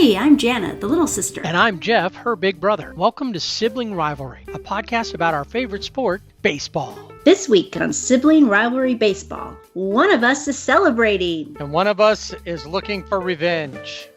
Hey, I'm Jana, the little sister. And I'm Jeff, her big brother. Welcome to Sibling Rivalry, a podcast about our favorite sport, baseball. This week on Sibling Rivalry Baseball, one of us is celebrating. And one of us is looking for revenge.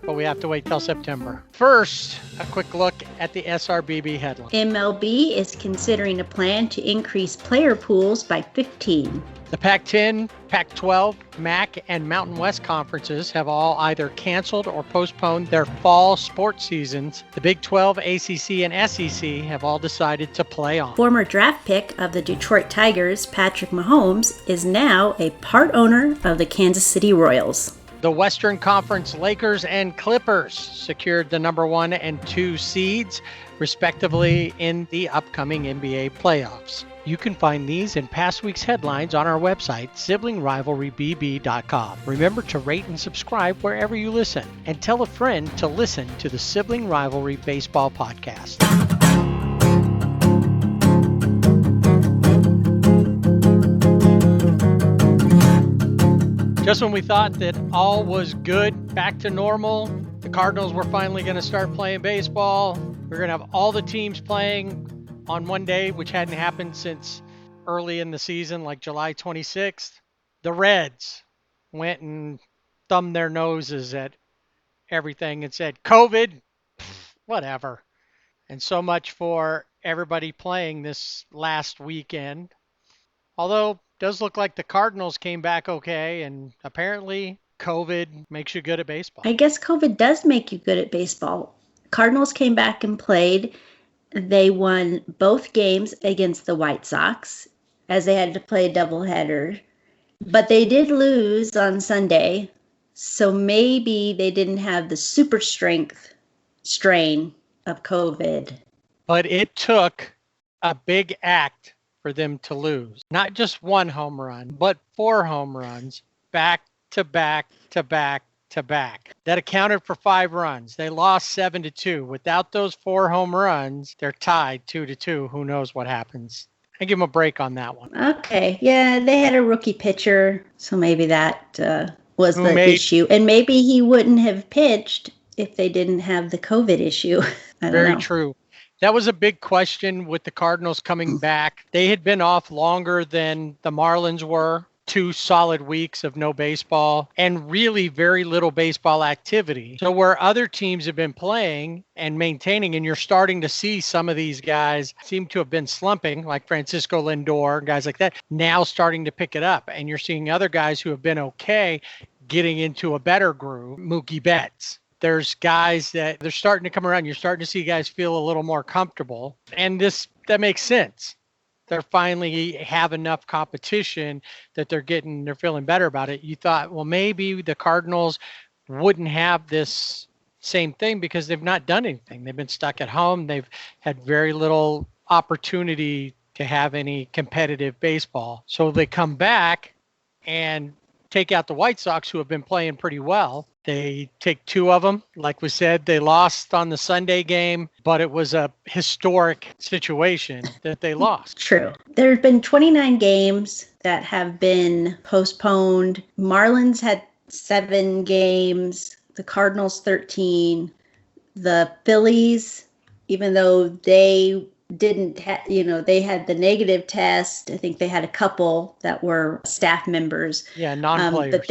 But we have to wait till September. First, a quick look at the SRBB headline. MLB is considering a plan to increase player pools by 15. The Pac-10, Pac-12, MAC, and Mountain West conferences have all either canceled or postponed their fall sports seasons. The Big 12, ACC, and SEC have all decided to play on. Former draft pick of the Detroit Tigers, Patrick Mahomes, is now a part owner of the Kansas City Royals. The Western Conference Lakers and Clippers secured the number 1 and 2 seeds, respectively, in the upcoming NBA playoffs. You can find these and past week's headlines on our website, siblingrivalrybb.com. Remember to rate and subscribe wherever you listen, and tell a friend to listen to the Sibling Rivalry Baseball Podcast. Just when we thought that all was good, back to normal, the Cardinals were finally going to start playing baseball. We're going to have all the teams playing on one day, which hadn't happened since early in the season, like July 26th. The Reds went and thumbed their noses at everything and said, COVID, whatever. And so much for everybody playing this last weekend. Although, does look like the Cardinals came back okay, and apparently COVID makes you good at baseball. I guess COVID does make you good at baseball. Cardinals came back and played. They won both games against the White Sox, as they had to play a doubleheader. But they did lose on Sunday, so maybe they didn't have the super strength strain of COVID. But it took a big act for them to lose. Not just one home run, but 4 home runs back to back to back to back. That accounted for 5 runs. They lost 7-2. Without those 4 home runs, they're tied 2-2. Who knows what happens? I give them a break on that one. Okay. Yeah, they had a rookie pitcher, so maybe that was the issue. And maybe he wouldn't have pitched if they didn't have the COVID issue. I don't know. Very true. That was a big question with the Cardinals coming back. They had been off longer than the Marlins were. 2 solid weeks of no baseball and really very little baseball activity. So where other teams have been playing and maintaining, and you're starting to see some of these guys seem to have been slumping, like Francisco Lindor, guys like that, now starting to pick it up. And you're seeing other guys who have been okay getting into a better groove. Mookie Betts. There's guys that they're starting to come around. You're starting to see guys feel a little more comfortable. And that makes sense. They're finally have enough competition that they're feeling better about it. You thought, well, maybe the Cardinals wouldn't have this same thing because they've not done anything. They've been stuck at home. They've had very little opportunity to have any competitive baseball. So they come back and take out the White Sox, who have been playing pretty well. They take 2 of them. Like we said, they lost on the Sunday game, but it was a historic situation that they lost. True. There have been 29 games that have been postponed. Marlins had 7 games, the Cardinals 13. The Phillies, even though they didn't they had the negative test. I think they had a couple that were staff members. Yeah, non-players. But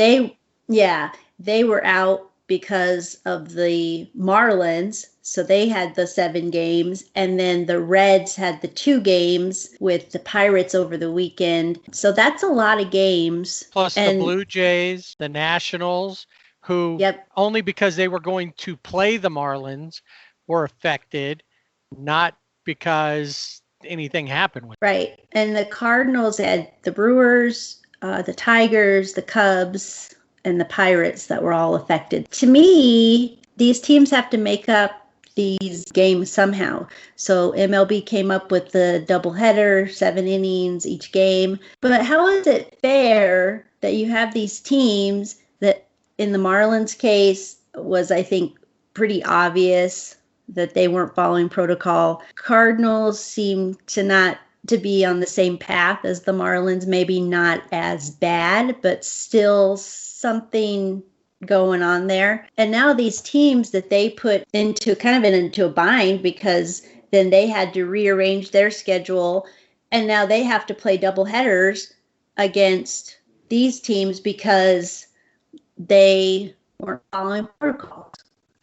they were out because of the Marlins. So they had the 7 games. And then the Reds had the 2 games with the Pirates over the weekend. So that's a lot of games. Plus the Blue Jays, the Nationals, who only because they were going to play the Marlins were affected, not because anything happened with it. Right. And the Cardinals had the Brewers, the Tigers, the Cubs, and the Pirates that were all affected. To me, these teams have to make up these games somehow. So MLB came up with the doubleheader, 7 innings each game. But how is it fair that you have these teams that, in the Marlins case, was, I think, pretty obvious that they weren't following protocol. Cardinals seem to be on the same path as the Marlins, maybe not as bad, but still something going on there. And now these teams that they put into into a bind because then they had to rearrange their schedule. And now they have to play double headers against these teams because they weren't following protocols.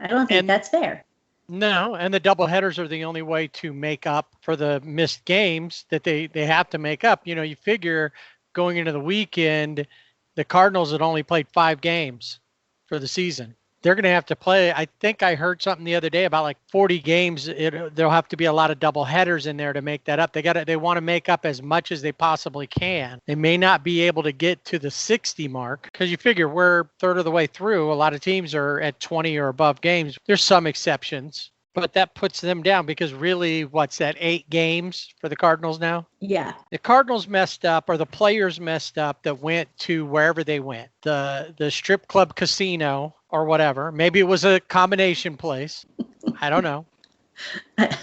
I don't think that's fair. No, and the double headers are the only way to make up for the missed games that they have to make up. You know, you figure going into the weekend, the Cardinals had only played 5 games for the season. They're going to have to play. I think I heard something the other day about like 40 games. There'll have to be a lot of double headers in there to make that up. They want to make up as much as they possibly can. They may not be able to get to the 60 mark because you figure we're third of the way through. A lot of teams are at 20 or above games. There's some exceptions, but that puts them down because really, what's that, 8 games for the Cardinals now? Yeah. The Cardinals messed up, or the players messed up that went to wherever they went, the strip club casino or whatever. Maybe it was a combination place. I don't know.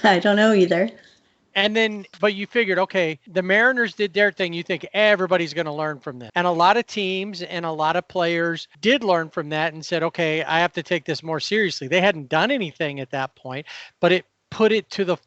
I don't know either. And then, but you figured, okay, the Mariners did their thing. You think everybody's going to learn from that. And a lot of teams and a lot of players did learn from that and said, okay, I have to take this more seriously. They hadn't done anything at that point, but it put it to the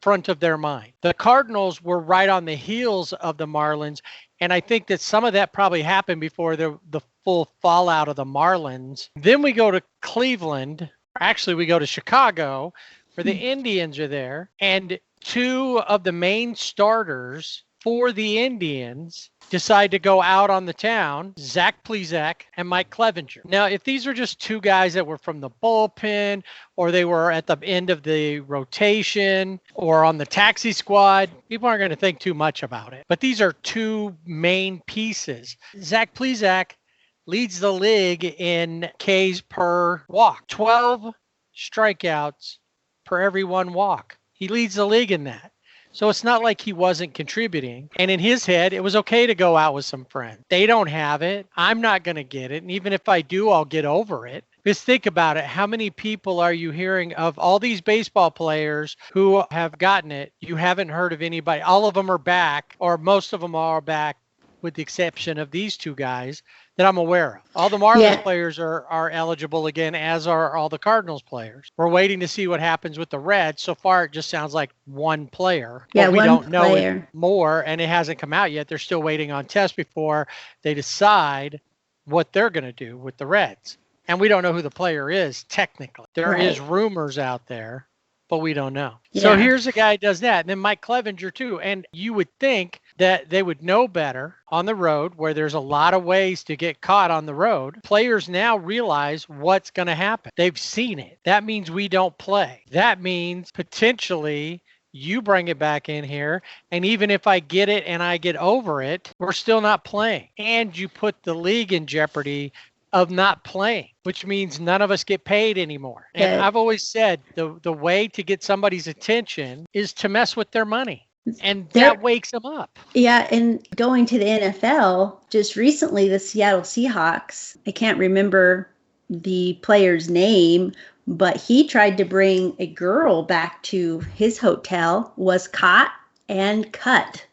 front of their mind. The Cardinals were right on the heels of the Marlins. And I think that some of that probably happened before the full fallout of the Marlins. Then we go to Cleveland. Actually, we go to Chicago where the Indians are there. And 2 of the main starters for the Indians decide to go out on the town, Zach Plesac and Mike Clevenger. Now, if these are just 2 guys that were from the bullpen or they were at the end of the rotation or on the taxi squad, people aren't going to think too much about it. But these are 2 main pieces. Zach Plesac leads the league in Ks per walk, 12 strikeouts per every 1 walk. He leads the league in that. So it's not like he wasn't contributing. And in his head, it was okay to go out with some friends. They don't have it. I'm not going to get it. And even if I do, I'll get over it. Just think about it. How many people are you hearing of all these baseball players who have gotten it? You haven't heard of anybody. All of them are back, or most of them are back, with the exception of these 2 guys that I'm aware of. All the Marlins players are eligible again, as are all the Cardinals players. We're waiting to see what happens with the Reds. So far, it just sounds like 1 player. Yeah, but we don't know it more, and it hasn't come out yet. They're still waiting on tests before they decide what they're going to do with the Reds. And we don't know who the player is, technically. There is rumors out there, but we don't know. Yeah. So here's a guy who does that. And then Mike Clevenger, too. And you would think that they would know better on the road, where there's a lot of ways to get caught on the road. Players now realize what's going to happen. They've seen it. That means we don't play. That means potentially you bring it back in here, and even if I get it and I get over it, we're still not playing. And you put the league in jeopardy of not playing, which means none of us get paid anymore. And I've always said the way to get somebody's attention is to mess with their money. And that wakes them up. Yeah, and going to the NFL, just recently, the Seattle Seahawks, I can't remember the player's name, but he tried to bring a girl back to his hotel, was caught and cut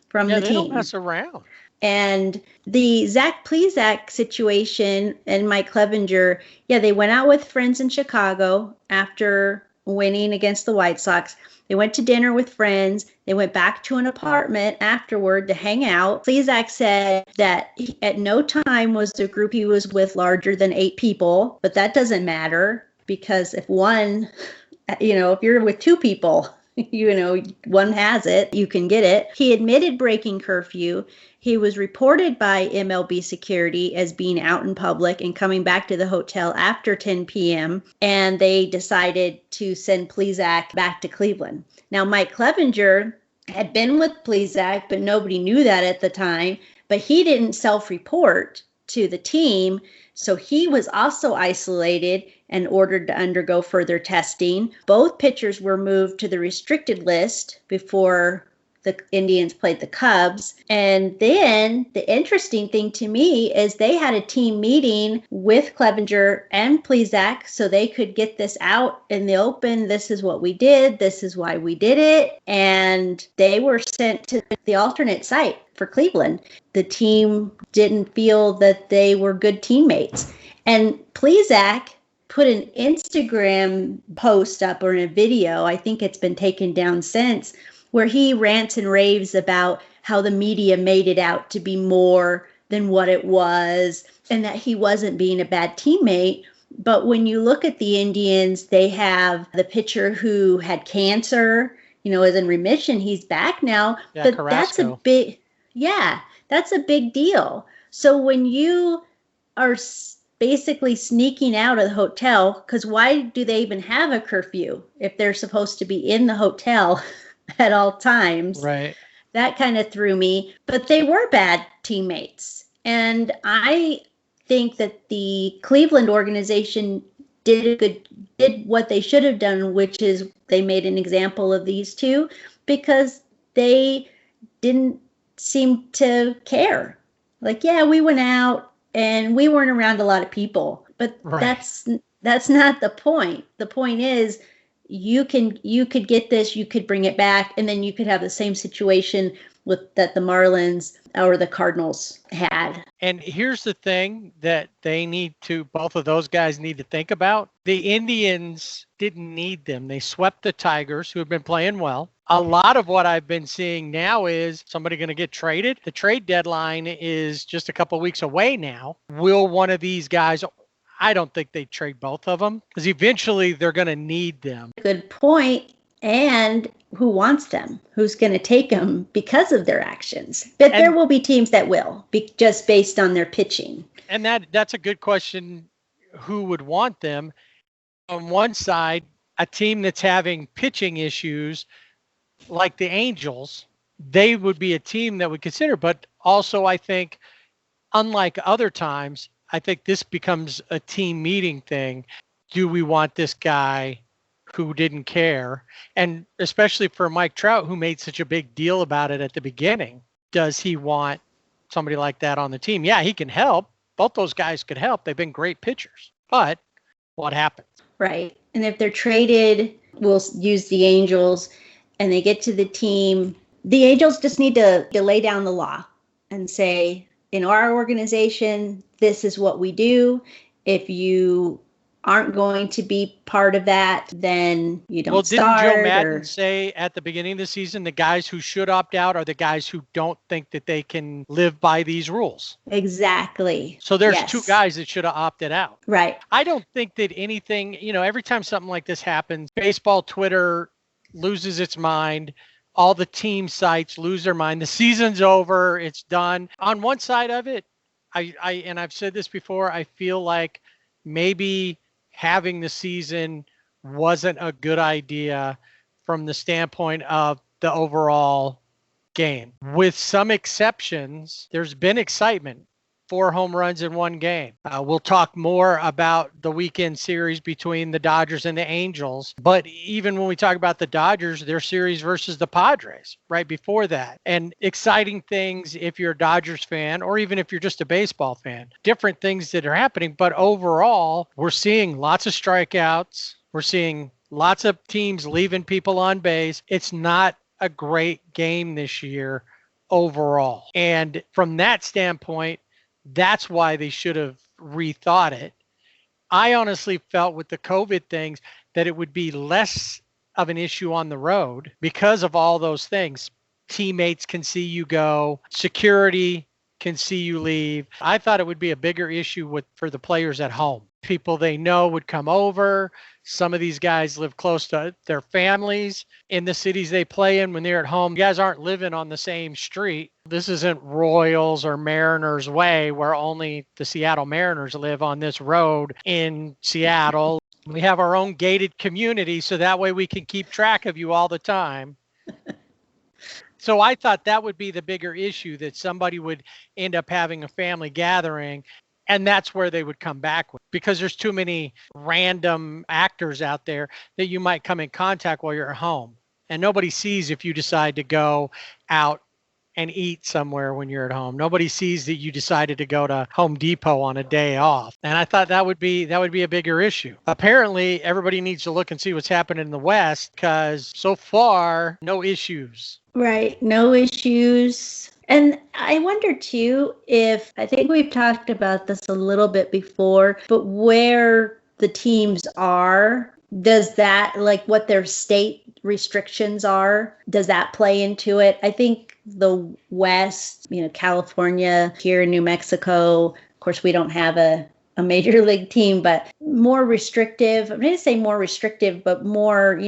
from the team. They don't mess around. And the Zach Plesac situation and Mike Clevenger, they went out with friends in Chicago after winning against the White Sox. They went to dinner with friends. They went back to an apartment afterward to hang out. Plesac said that at no time was the group he was with larger than 8 people, but that doesn't matter because if you're with 2 people, one has it, you can get it. He admitted breaking curfew. He was reported by MLB security as being out in public and coming back to the hotel after 10 p.m. And they decided to send Plesac back to Cleveland. Now, Mike Clevenger had been with Plesac, but nobody knew that at the time. But he didn't self-report to the team. So he was also isolated and ordered to undergo further testing. Both pitchers were moved to the restricted list before the Indians played the Cubs. And then the interesting thing to me is they had a team meeting with Clevenger and Plesac so they could get this out in the open. This is what we did. This is why we did it. And they were sent to the alternate site for Cleveland. The team didn't feel that they were good teammates. And Plezak put an Instagram post up or a video, I think it's been taken down since, where he rants and raves about how the media made it out to be more than what it was and that he wasn't being a bad teammate. But when you look at the Indians, they have the pitcher who had cancer, is in remission. He's back now. Yeah, but Carrasco. that's a big deal. So when you are basically sneaking out of the hotel, because why do they even have a curfew if they're supposed to be in the hotel at all times? Right. That kind of threw me. But they were bad teammates. And I think that the Cleveland organization did what they should have done, which is they made an example of these two because they didn't seem to care. Like, yeah, we went out and we weren't around a lot of people, but Right. that's not the point. The point is you could get this, you could bring it back, and then you could have the same situation that the Marlins or the Cardinals had. And here's the thing that both of those guys need to think about. The Indians didn't need them. They swept the Tigers, who have been playing well. A lot of what I've been seeing now is somebody going to get traded. The trade deadline is just a couple of weeks away now. Will one of these guys, I don't think they trade both of them because eventually they're going to need them. Good point. And who wants them? Who's going to take them because of their actions? But there will be teams that will, just based on their pitching. And that's a good question. Who would want them? On one side, a team that's having pitching issues like the Angels, they would be a team that would consider. But also, I think, unlike other times, I think this becomes a team meeting thing. Do we want this guy who didn't care? And especially for Mike Trout, who made such a big deal about it at the beginning, does he want somebody like that on the team? Yeah, he can help. Both those guys could help. They've been great pitchers. But what happens? Right. And if they're traded, we'll use the Angels, and they get to the team, the Angels just need to lay down the law and say, in our organization, this is what we do. If you aren't going to be part of that, then you don't start. Well, didn't Joe Madden say at the beginning of the season, the guys who should opt out are the guys who don't think that they can live by these rules? Exactly. So there's two guys that should have opted out. Right. I don't think that anything, every time something like this happens, baseball Twitter loses its mind. All the team sites lose their mind. The season's over. It's done. On one side of it, and I've said this before, I feel like maybe having the season wasn't a good idea from the standpoint of the overall game. With some exceptions, there's been excitement. 4 home runs in one game. We'll talk more about the weekend series between the Dodgers and the Angels. But even when we talk about the Dodgers, their series versus the Padres right before that. And exciting things if you're a Dodgers fan, or even if you're just a baseball fan. Different things that are happening. But overall, we're seeing lots of strikeouts. We're seeing lots of teams leaving people on base. It's not a great game this year overall. And from that standpoint, that's why they should have rethought it. I honestly felt with the COVID things that it would be less of an issue on the road because of all those things. Teammates can see you go, security can see you leave. I thought it would be a bigger issue for the players at home. People they know would come over. Some of these guys live close to their families in the cities they play in when they're at home. You guys aren't living on the same street. This isn't Royals or Mariners Way where only the Seattle Mariners live on this road in Seattle. We have our own gated community, so that way we can keep track of you all the time. So I thought that would be the bigger issue, that somebody would end up having a family gathering, and that's where they would come back with, because there's too many random actors out there that you might come in contact while you're at home. And nobody sees if you decide to go out and eat somewhere when you're at home. Nobody sees that you decided to go to Home Depot on a day off. And I thought that would be a bigger issue. Apparently, everybody needs to look and see what's happening in the West, because so far, no issues Right. No issues. And I wonder too if I think we've talked about this a little bit before, but where the teams are, does that, like what their state restrictions are, does that play into it? I think the West, California, here in New Mexico, of course, we don't have a major league team, but more restrictive. I'm going to say more restrictive, but more,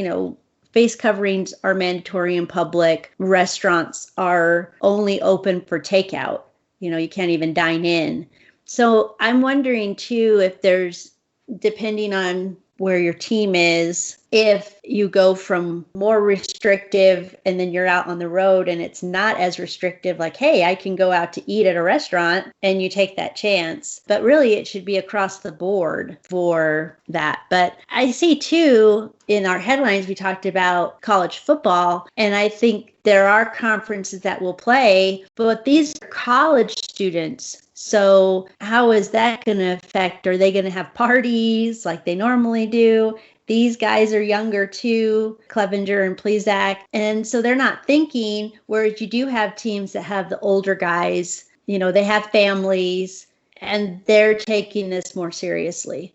face coverings are mandatory in public. Restaurants are only open for takeout. You can't even dine in. So I'm wondering too if there's, depending on where your team is, if you go from more restrictive and then you're out on the road and it's not as restrictive, like, hey, I can go out to eat at a restaurant, and you take that chance. But really, it should be across the board for that. But I see too, in our headlines, we talked about college football, and I think there are conferences that will play, but these are college students. So how is that going to affect? Are they going to have parties like they normally do? These guys are younger too, Clevenger and Plezak. And so they're not thinking, whereas you do have teams that have the older guys, they have families, and they're taking this more seriously.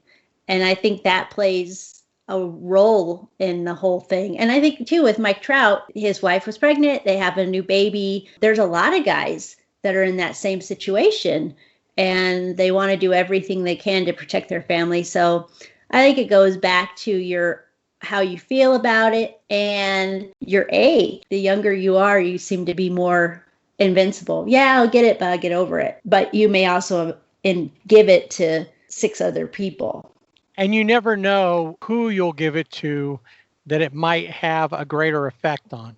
And I think that plays a role in the whole thing. And I think too, with Mike Trout, his wife was pregnant, they have a new baby. There's a lot of guys that are in that same situation, and they want to do everything they can to protect their family. So I think it goes back to how you feel about it and your age. The younger you are, you seem to be more invincible. Yeah, I'll get it, but I'll get over it. But you may also give it to 6 other people. And you never know who you'll give it to that it might have a greater effect on.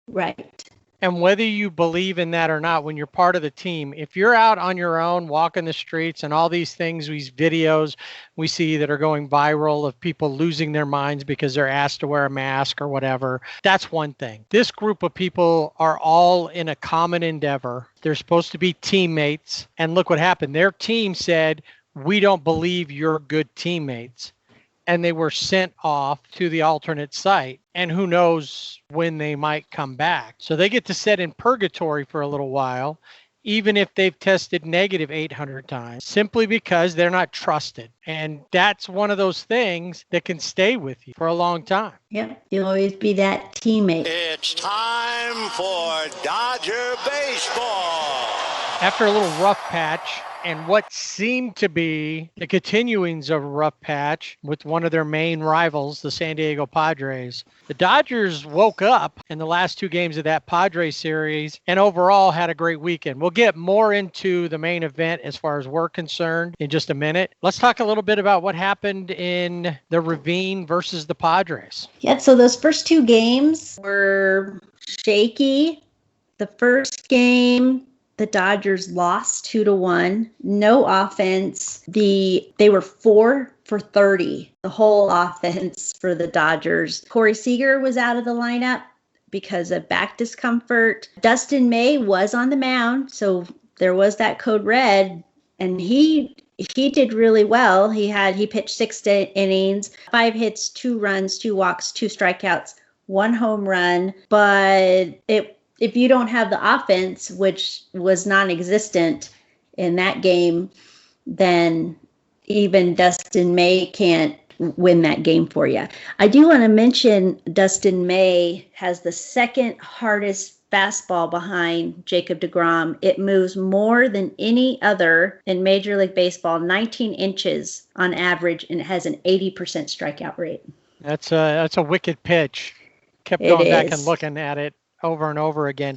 Right. And whether you believe in that or not, when you're part of the team, if you're out on your own, walking the streets and all these things, these videos we see that are going viral of people losing their minds because they're asked to wear a mask or whatever, that's one thing. This group of people are all in a common endeavor. They're supposed to be teammates. And look what happened. Their team said, we don't believe you're good teammates. And they were sent off to the alternate site. And who knows when they might come back. So they get to sit in purgatory for a little while, even if they've tested negative 800 times, simply because they're not trusted. And that's one of those things that can stay with you for a long time. Yep, you'll always be that teammate. It's time for Dodger baseball. After a little rough patch, and what seemed to be the continuings of a rough patch with one of their main rivals, the San Diego Padres, the Dodgers woke up in the last 2 games of that Padres series and overall had a great weekend. We'll get more into the main event as far as we're concerned in just a minute. Let's talk a little bit about what happened in the Ravine versus the Padres. Yeah, so those first 2 games were shaky. The first game, the Dodgers lost 2-1. No offense. They were 4 for 30, the whole offense for the Dodgers. Corey Seager was out of the lineup because of back discomfort. Dustin May was on the mound, so there was that code red, and he did really well. He pitched 6 innings, 5 hits, 2 runs, 2 walks, 2 strikeouts, 1 home run, but if you don't have the offense, which was non-existent in that game, then even Dustin May can't win that game for you. I do want to mention Dustin May has the second hardest fastball behind Jacob deGrom. It moves more than any other in Major League Baseball, 19 inches on average, and it has an 80% strikeout rate. That's a wicked pitch. Kept going back and looking at it over and over again.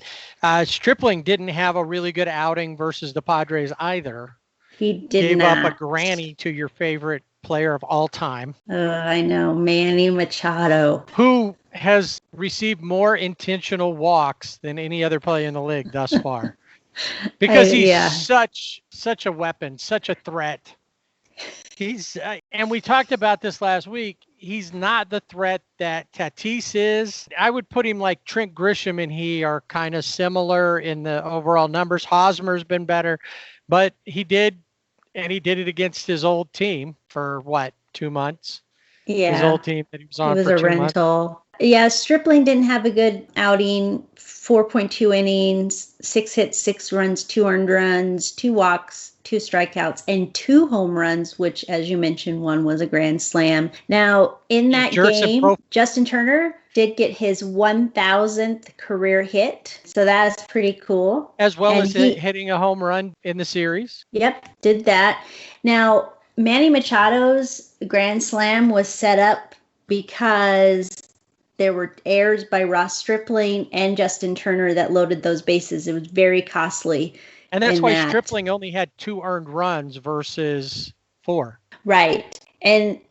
Stripling didn't have a really good outing versus the Padres either. He gave up a granny to your favorite player of all time. I know, Manny Machado, who has received more intentional walks than any other player in the league thus far. Because he's such a weapon, such a threat. He's and we talked about this last week. He's not the threat that Tatis is. I would put him like Trent Grisham and he are kind of similar in the overall numbers. Hosmer's been better, but he did it against his old team for 2 months? Yeah. His old team that he was on for 2 months. It was a rental. Yeah, Stripling didn't have a good outing. 4.2 innings, 6 hits, 6 runs, 2 earned runs, 2 walks, 2 strikeouts, and 2 home runs, which, as you mentioned, one was a grand slam. Now, in that game, Justin Turner did get his 1,000th career hit, so that's pretty cool. As well as hitting a home run in the series. Yep, did that. Now, Manny Machado's grand slam was set up because there were errors by Ross Stripling and Justin Turner that loaded those bases. It was very costly. And that's why Stripling only had 2 earned runs versus 4. Right.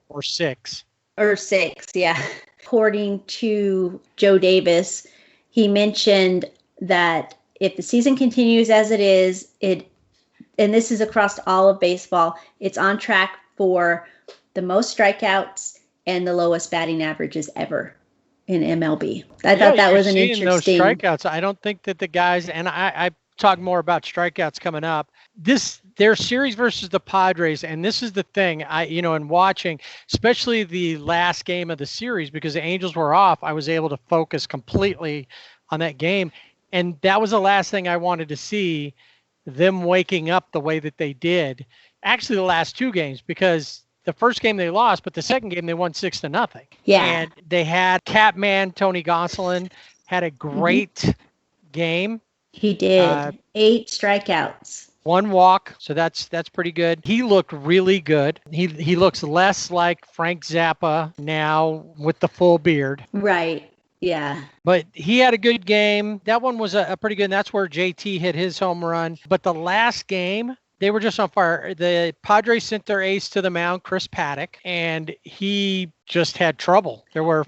Or 6. Or 6, yeah. According to Joe Davis, he mentioned that if the season continues as it is, and this is across all of baseball, it's on track for the most strikeouts and the lowest batting averages ever in MLB. I thought that was an interesting. Those strikeouts. I don't think that the guys, and I talk more about strikeouts coming up. Their series versus the Padres, and this is the thing. In watching, especially the last game of the series, because the Angels were off, I was able to focus completely on that game, and that was the last thing I wanted to see. Them waking up the way that they did. Actually, the last 2 games, because the first game they lost, but the second game they won 6-0. Yeah. And they had Catman, Tony Gonsolin, had a great game. He did. 8 strikeouts. 1 walk, so that's pretty good. He looked really good. He looks less like Frank Zappa now with the full beard. Right. Yeah. But he had a good game. That one was a pretty good, and that's where JT hit his home run. But the last game, they were just on fire. The Padres sent their ace to the mound, Chris Paddock, and he just had trouble. There were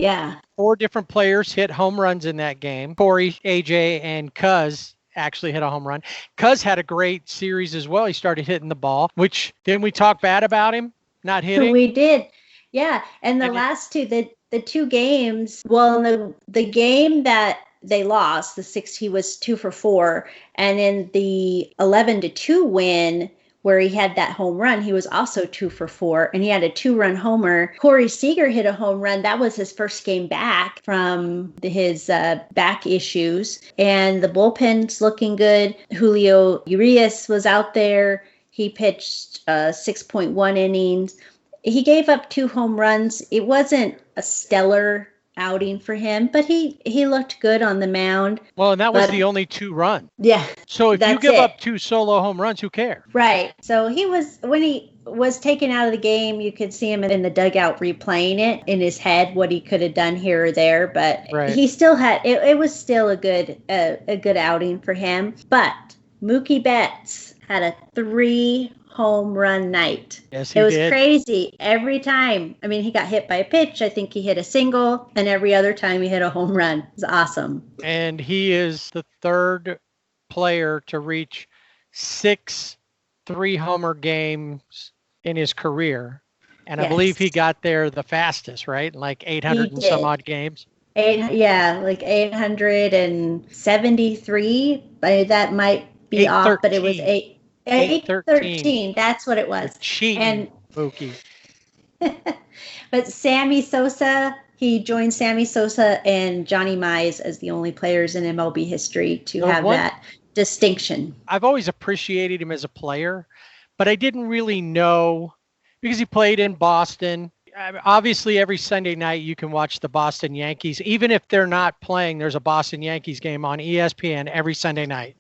4 different players hit home runs in that game. Corey, AJ, and Cuz actually hit a home run. Cuz had a great series as well. He started hitting the ball, which didn't we talk bad about him not hitting? We did. Yeah. And last 2, the 2 games, well, the game that they lost, the 6, he was 2 for 4. And in the 11-2 win, where he had that home run, he was also 2 for 4. And he had a 2-run homer. Corey Seager hit a home run. That was his first game back from his back issues. And the bullpen's looking good. Julio Urias was out there. He pitched 6.1 innings. He gave up 2 home runs. It wasn't a stellar outing for him, but he looked good on the mound. Well, and that was the only 2 runs. Yeah. So if you give up 2 solo home runs, who cares? Right. So when he was taken out of the game, you could see him in the dugout replaying it in his head, what he could have done here or there, but he still had, it was still a good outing for him. But Mookie Betts had a 3 home run night. Yes, he did. It was did. Crazy every time. I mean, he got hit by a pitch. I think he hit a single, and every other time he hit a home run. It was awesome. And he is the 3rd player to reach 6 3-homer games in his career. And I believe he got there the fastest, right? Like 800 and some odd games. Like 873. That might be off, but it was 813. That's what it was. Cheating, Mookie. But Sammy Sosa, he joined Sammy Sosa and Johnny Mize as the only players in MLB history to have that distinction. I've always appreciated him as a player, but I didn't really know because he played in Boston. Obviously, every Sunday night you can watch the Boston Yankees. Even if they're not playing, there's a Boston Yankees game on ESPN every Sunday night.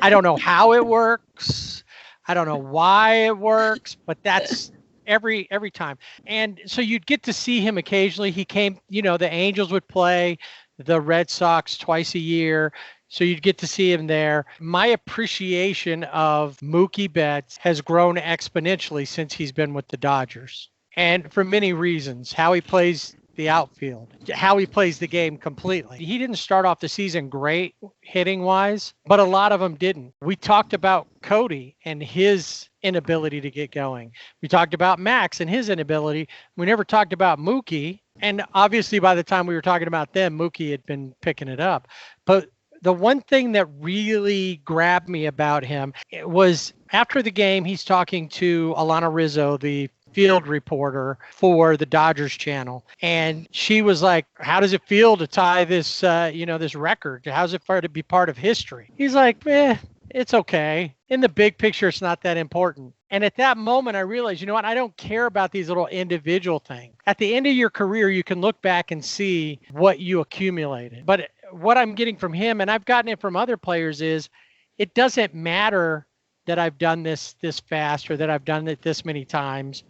I don't know how it works. I don't know why it works, but that's every time. And so you'd get to see him occasionally. He came, the Angels would play the Red Sox twice a year. So you'd get to see him there. My appreciation of Mookie Betts has grown exponentially since he's been with the Dodgers. And for many reasons, how he plays the outfield, how he plays the game completely. He didn't start off the season great hitting wise, but a lot of them didn't. We talked about Cody and his inability to get going. We talked about Max and his inability. We never talked about Mookie. And obviously by the time we were talking about them, Mookie had been picking it up. But the one thing that really grabbed me about him was after the game, he's talking to Alana Rizzo, the field reporter for the Dodgers channel. And she was like, how does it feel to tie this, this record? How's it feel to be part of history? He's like, it's okay. In the big picture, it's not that important. And at that moment, I realized, you know what? I don't care about these little individual things. At the end of your career, you can look back and see what you accumulated. But what I'm getting from him, and I've gotten it from other players, is it doesn't matter that I've done this fast or that I've done it this many times,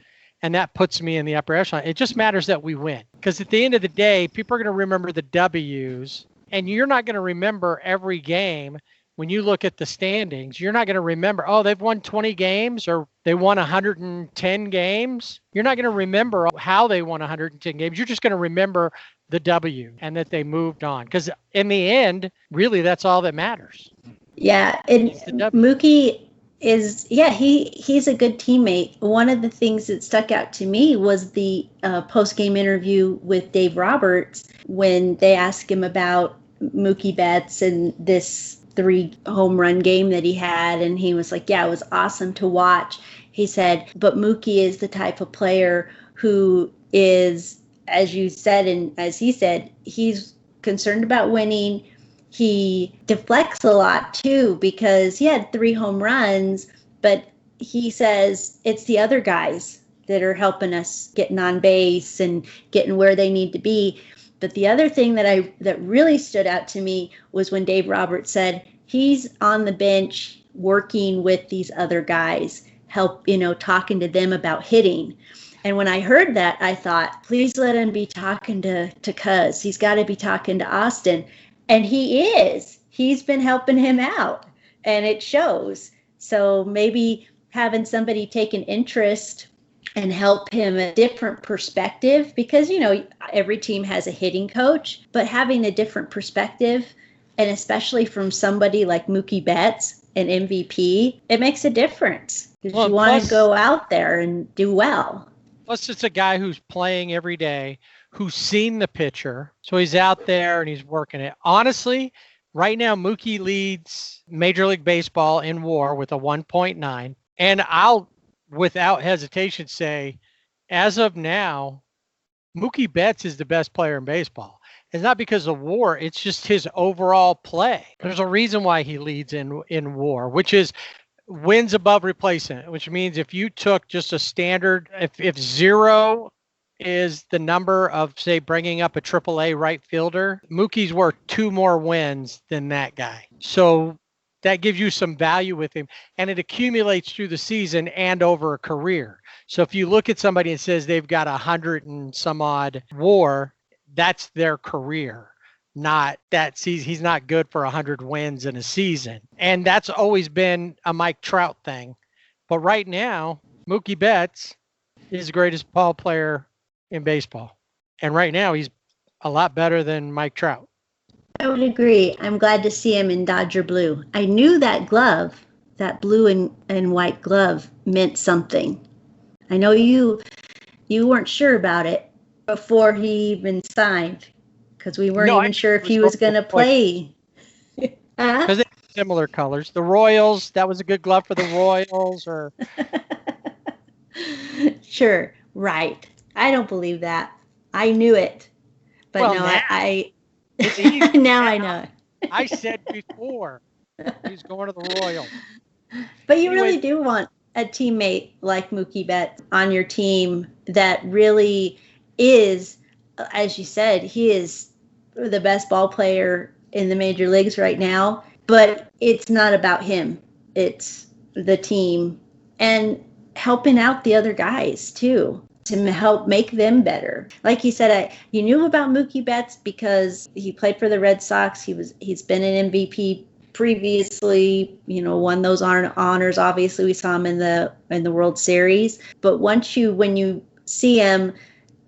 and that puts me in the upper echelon. It just matters that we win. Because at the end of the day, people are going to remember the W's, and you're not going to remember every game. When you look at the standings, you're not going to remember, oh, they've won 20 games or they won 110 games. You're not going to remember how they won 110 games. You're just going to remember the W and that they moved on. Because in the end, really, that's all that matters. Yeah, and Mookie is, he's a good teammate. One of the things that stuck out to me was the post-game interview with Dave Roberts when they asked him about Mookie Betts and this 3 home run game that he had, and he was like, yeah, it was awesome to watch. He said, but Mookie is the type of player who is, as you said, and as he said, he's concerned about winning. He deflects a lot too, because he had 3 home runs, but he says it's the other guys that are helping us getting on base and getting where they need to be. But the other thing that really stood out to me was when Dave Roberts said he's on the bench working with these other guys, talking to them about hitting. And when I heard that, I thought, please let him be talking to Cuz. He's got to be talking to Austin. And he is. He's been helping him out, and it shows. So maybe having somebody take an interest and help him a different perspective, because, every team has a hitting coach, but having a different perspective, and especially from somebody like Mookie Betts, an MVP, it makes a difference, because you want to go out there and do well. Plus, it's a guy who's playing every day, who's seen the pitcher. So he's out there and he's working it. Honestly, right now, Mookie leads Major League Baseball in WAR with a 1.9. And I'll, without hesitation, say, as of now, Mookie Betts is the best player in baseball. It's not because of WAR. It's just his overall play. There's a reason why he leads in WAR, which is wins above replacement, which means if you took just a standard, if 0 is the number of, say, bringing up a AAA right fielder, Mookie's worth 2 more wins than that guy. So that gives you some value with him, and it accumulates through the season and over a career. So if you look at somebody and says they've got 100 and some odd WAR, that's their career, not that season. He's not good for 100 wins in a season. And that's always been a Mike Trout thing. But right now, Mookie Betts is the greatest ball player in baseball. And right now, he's a lot better than Mike Trout. I would agree. I'm glad to see him in Dodger blue. I knew that glove, that blue and white glove, meant something. I know you weren't sure about it before he even signed, because we weren't even sure if he was going to play. Because they have similar colors. The Royals, that was a good glove for the Royals, or Sure, right. I don't believe that. I knew it, but well, no, now, I now I know. I said before he's going to the Royals. But you really do want a teammate like Mookie Betts on your team that really is, as you said, he is the best ball player in the major leagues right now. But it's not about him. It's the team and helping out the other guys too, to help make them better. Like you said, you knew about Mookie Betts because he played for the Red Sox. He's been an MVP previously, won those honors. Obviously, we saw him in the World Series. But when you see him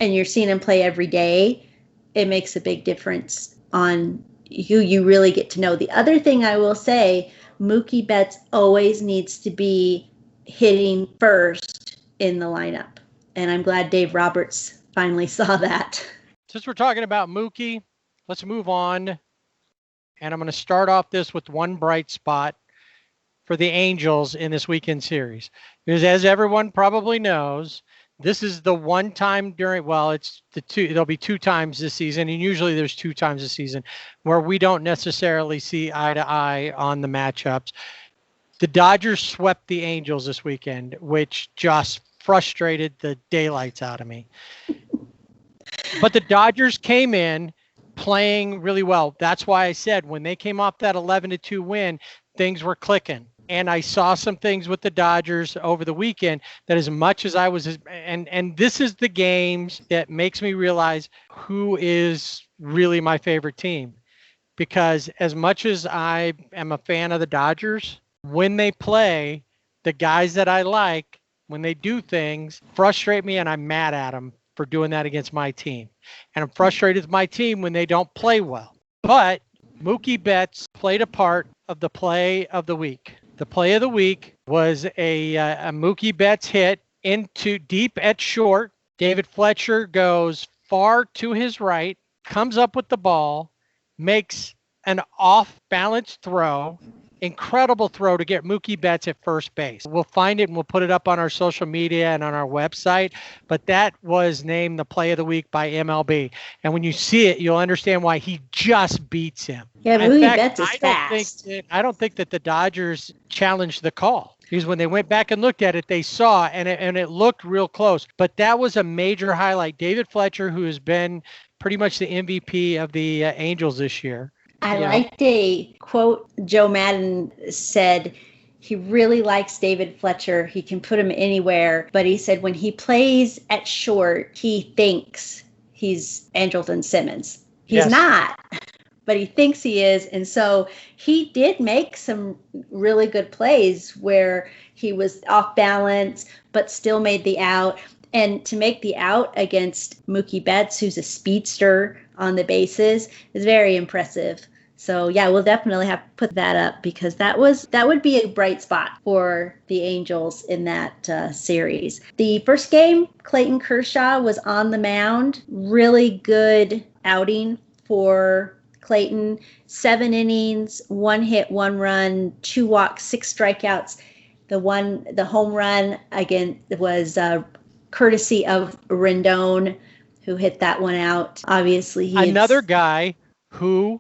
and you're seeing him play every day, it makes a big difference on who you really get to know. The other thing I will say, Mookie Betts always needs to be hitting first in the lineup. And I'm glad Dave Roberts finally saw that. Since we're talking about Mookie, let's move on. And I'm going to start off this with one bright spot for the Angels in this weekend series. Because as everyone probably knows, This is the one time there'll be 2 times this season, and usually there's 2 times this season where we don't necessarily see eye to eye on the matchups. The Dodgers swept the Angels this weekend, which just frustrated the daylights out of me. But the Dodgers came in playing really well. That's why I said when they came off that 11-2 win, things were clicking. And I saw some things with the Dodgers over the weekend that as much as I was, and this is the games that makes me realize who is really my favorite team. Because as much as I am a fan of the Dodgers, when they play, the guys that I like, when they do things, frustrate me, and I'm mad at them for doing that against my team. And I'm frustrated with my team when they don't play well. But Mookie Betts played a part of the play of the week. The play of the week was a Mookie Betts hit into deep at short. David Fletcher goes far to his right, comes up with the ball, makes an off-balance throw, incredible throw to get Mookie Betts at first base. We'll find it and we'll put it up on our social media and on our website, but that was named the play of the week by MLB. And when you see it, you'll understand why he just beats him. Yeah, Mookie Betts is fast. I don't think that the Dodgers challenged the call. Because when they went back and looked at it, they saw, and it looked real close. But that was a major highlight. David Fletcher, who has been pretty much the MVP of the Angels this year. I liked a quote Joe Madden said. He really likes David Fletcher. He can put him anywhere. But he said when he plays at short, he thinks he's Andrelton Simmons. He's not, but he thinks he is. And so he did make some really good plays where he was off balance, but still made the out. And to make the out against Mookie Betts, who's a speedster on the bases, is very impressive. So yeah, we'll definitely have to put that up because that would be a bright spot for the Angels in that series. The first game, Clayton Kershaw was on the mound. Really good outing for Clayton. 7 innings, 1 hit, 1 run, 2 walks, 6 strikeouts. The home run again was courtesy of Rendon, who hit that one out. Obviously, another guy who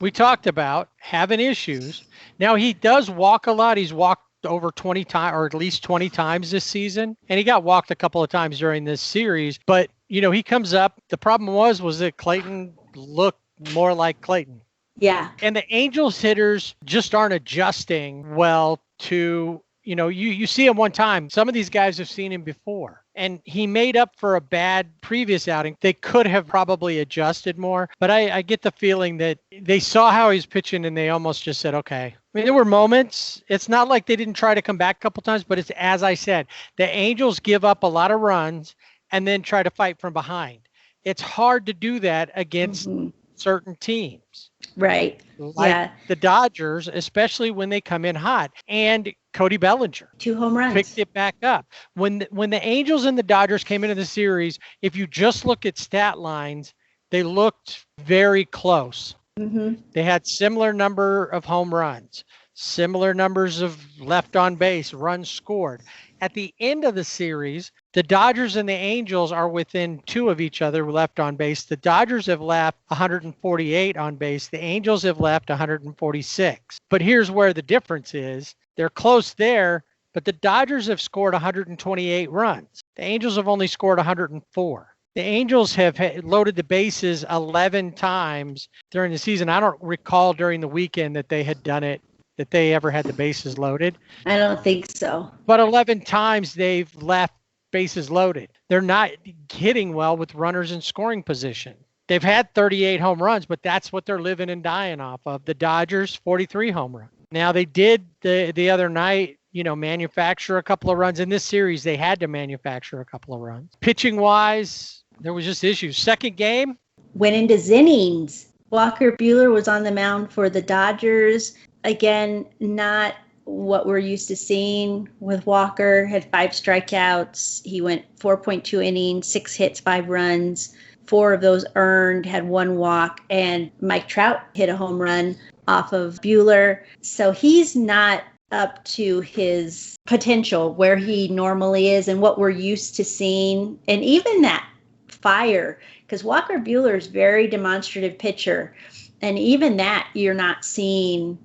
we talked about having issues. Now he does walk a lot. He's walked over 20 times, or at least 20 times this season, and he got walked a couple of times during this series. But he comes up. The problem was that Clayton looked more like Clayton. Yeah, and the Angels hitters just aren't adjusting well to. You see him one time. Some of these guys have seen him before. And he made up for a bad previous outing. They could have probably adjusted more. But I get the feeling that they saw how he's pitching and they almost just said, okay. I mean, there were moments. It's not like they didn't try to come back a couple times. But it's, as I said, the Angels give up a lot of runs and then try to fight from behind. It's hard to do that against certain teams. Right. Like the Dodgers, especially when they come in hot. And Cody Bellinger. 2 home runs. Picked it back up. When the Angels and the Dodgers came into the series, if you just look at stat lines, they looked very close. Mm-hmm. They had similar number of home runs, similar numbers of left on base, runs scored. At the end of the series, the Dodgers and the Angels are within 2 of each other left on base. The Dodgers have left 148 on base. The Angels have left 146. But here's where the difference is. They're close there, but the Dodgers have scored 128 runs. The Angels have only scored 104. The Angels have loaded the bases 11 times during the season. I don't recall during the weekend that they had done it, that they ever had the bases loaded. I don't think so. But 11 times they've left bases loaded. They're not hitting well with runners in scoring position. They've had 38 home runs, but that's what they're living and dying off of. The Dodgers, 43 home runs. Now, they did the other night, manufacture a couple of runs. In this series, they had to manufacture a couple of runs. Pitching-wise, there was just issues. Second game. Went into innings. Walker Buehler was on the mound for the Dodgers. Again, not what we're used to seeing with Walker. Had 5 strikeouts. He went 4.2 innings, 6 hits, 5 runs. 4 of those earned, had 1 walk. And Mike Trout hit a home run off of Buehler. So he's not up to his potential, where he normally is and what we're used to seeing. And even that fire, because Walker Buehler is very demonstrative pitcher. And even that you're not seeing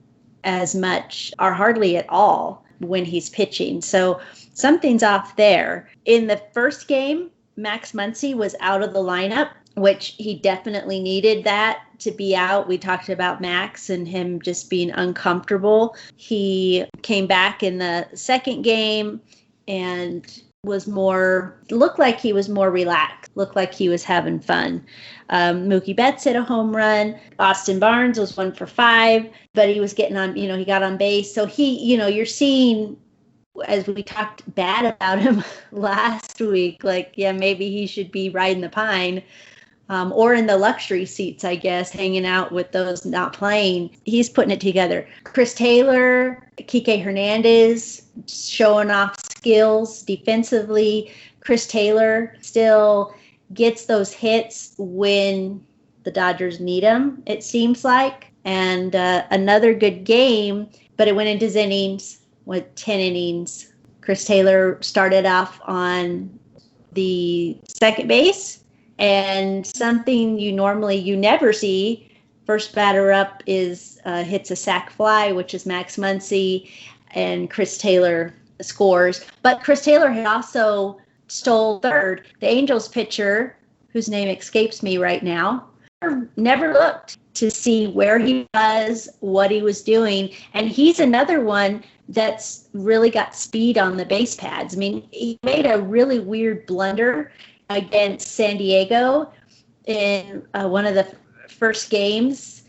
as much or hardly at all when he's pitching. So something's off there. In the first game, Max Muncy was out of the lineup, which he definitely needed that to be out. We talked about Max and him just being uncomfortable. He came back in the second game and looked like he was more relaxed, looked like he was having fun. Mookie Betts hit a home run. Austin Barnes was 1 for 5, but he was getting on, he got on base. So you're seeing, as we talked bad about him last week, maybe he should be riding the pine. Or in the luxury seats, I guess, hanging out with those not playing. He's putting it together. Chris Taylor, Kike Hernandez, showing off skills defensively. Chris Taylor still gets those hits when the Dodgers need them, it seems like. And another good game, but it went into innings with 10 innings. Chris Taylor started off on the second base. And something you never see, first batter up is hits a sac fly, which is Max Muncy, and Chris Taylor scores. But Chris Taylor had also stole third. The Angels pitcher, whose name escapes me right now, never looked to see where he was, what he was doing. And he's another one that's really got speed on the base pads. I mean, he made a really weird blunder against San Diego in one of the first games,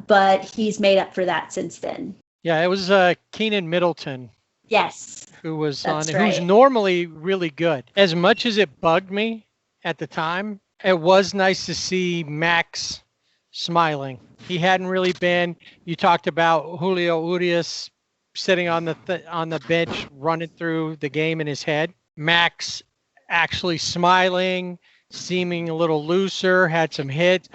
but he's made up for that since then. Yeah, it was Keenan Middleton. Yes. Who was That's on, right. Who's normally really good. As much as it bugged me at the time, it was nice to see Max smiling. He hadn't really been. You talked about Julio Urias sitting on the bench, running through the game in his head. Max actually smiling, seeming a little looser, had some hits.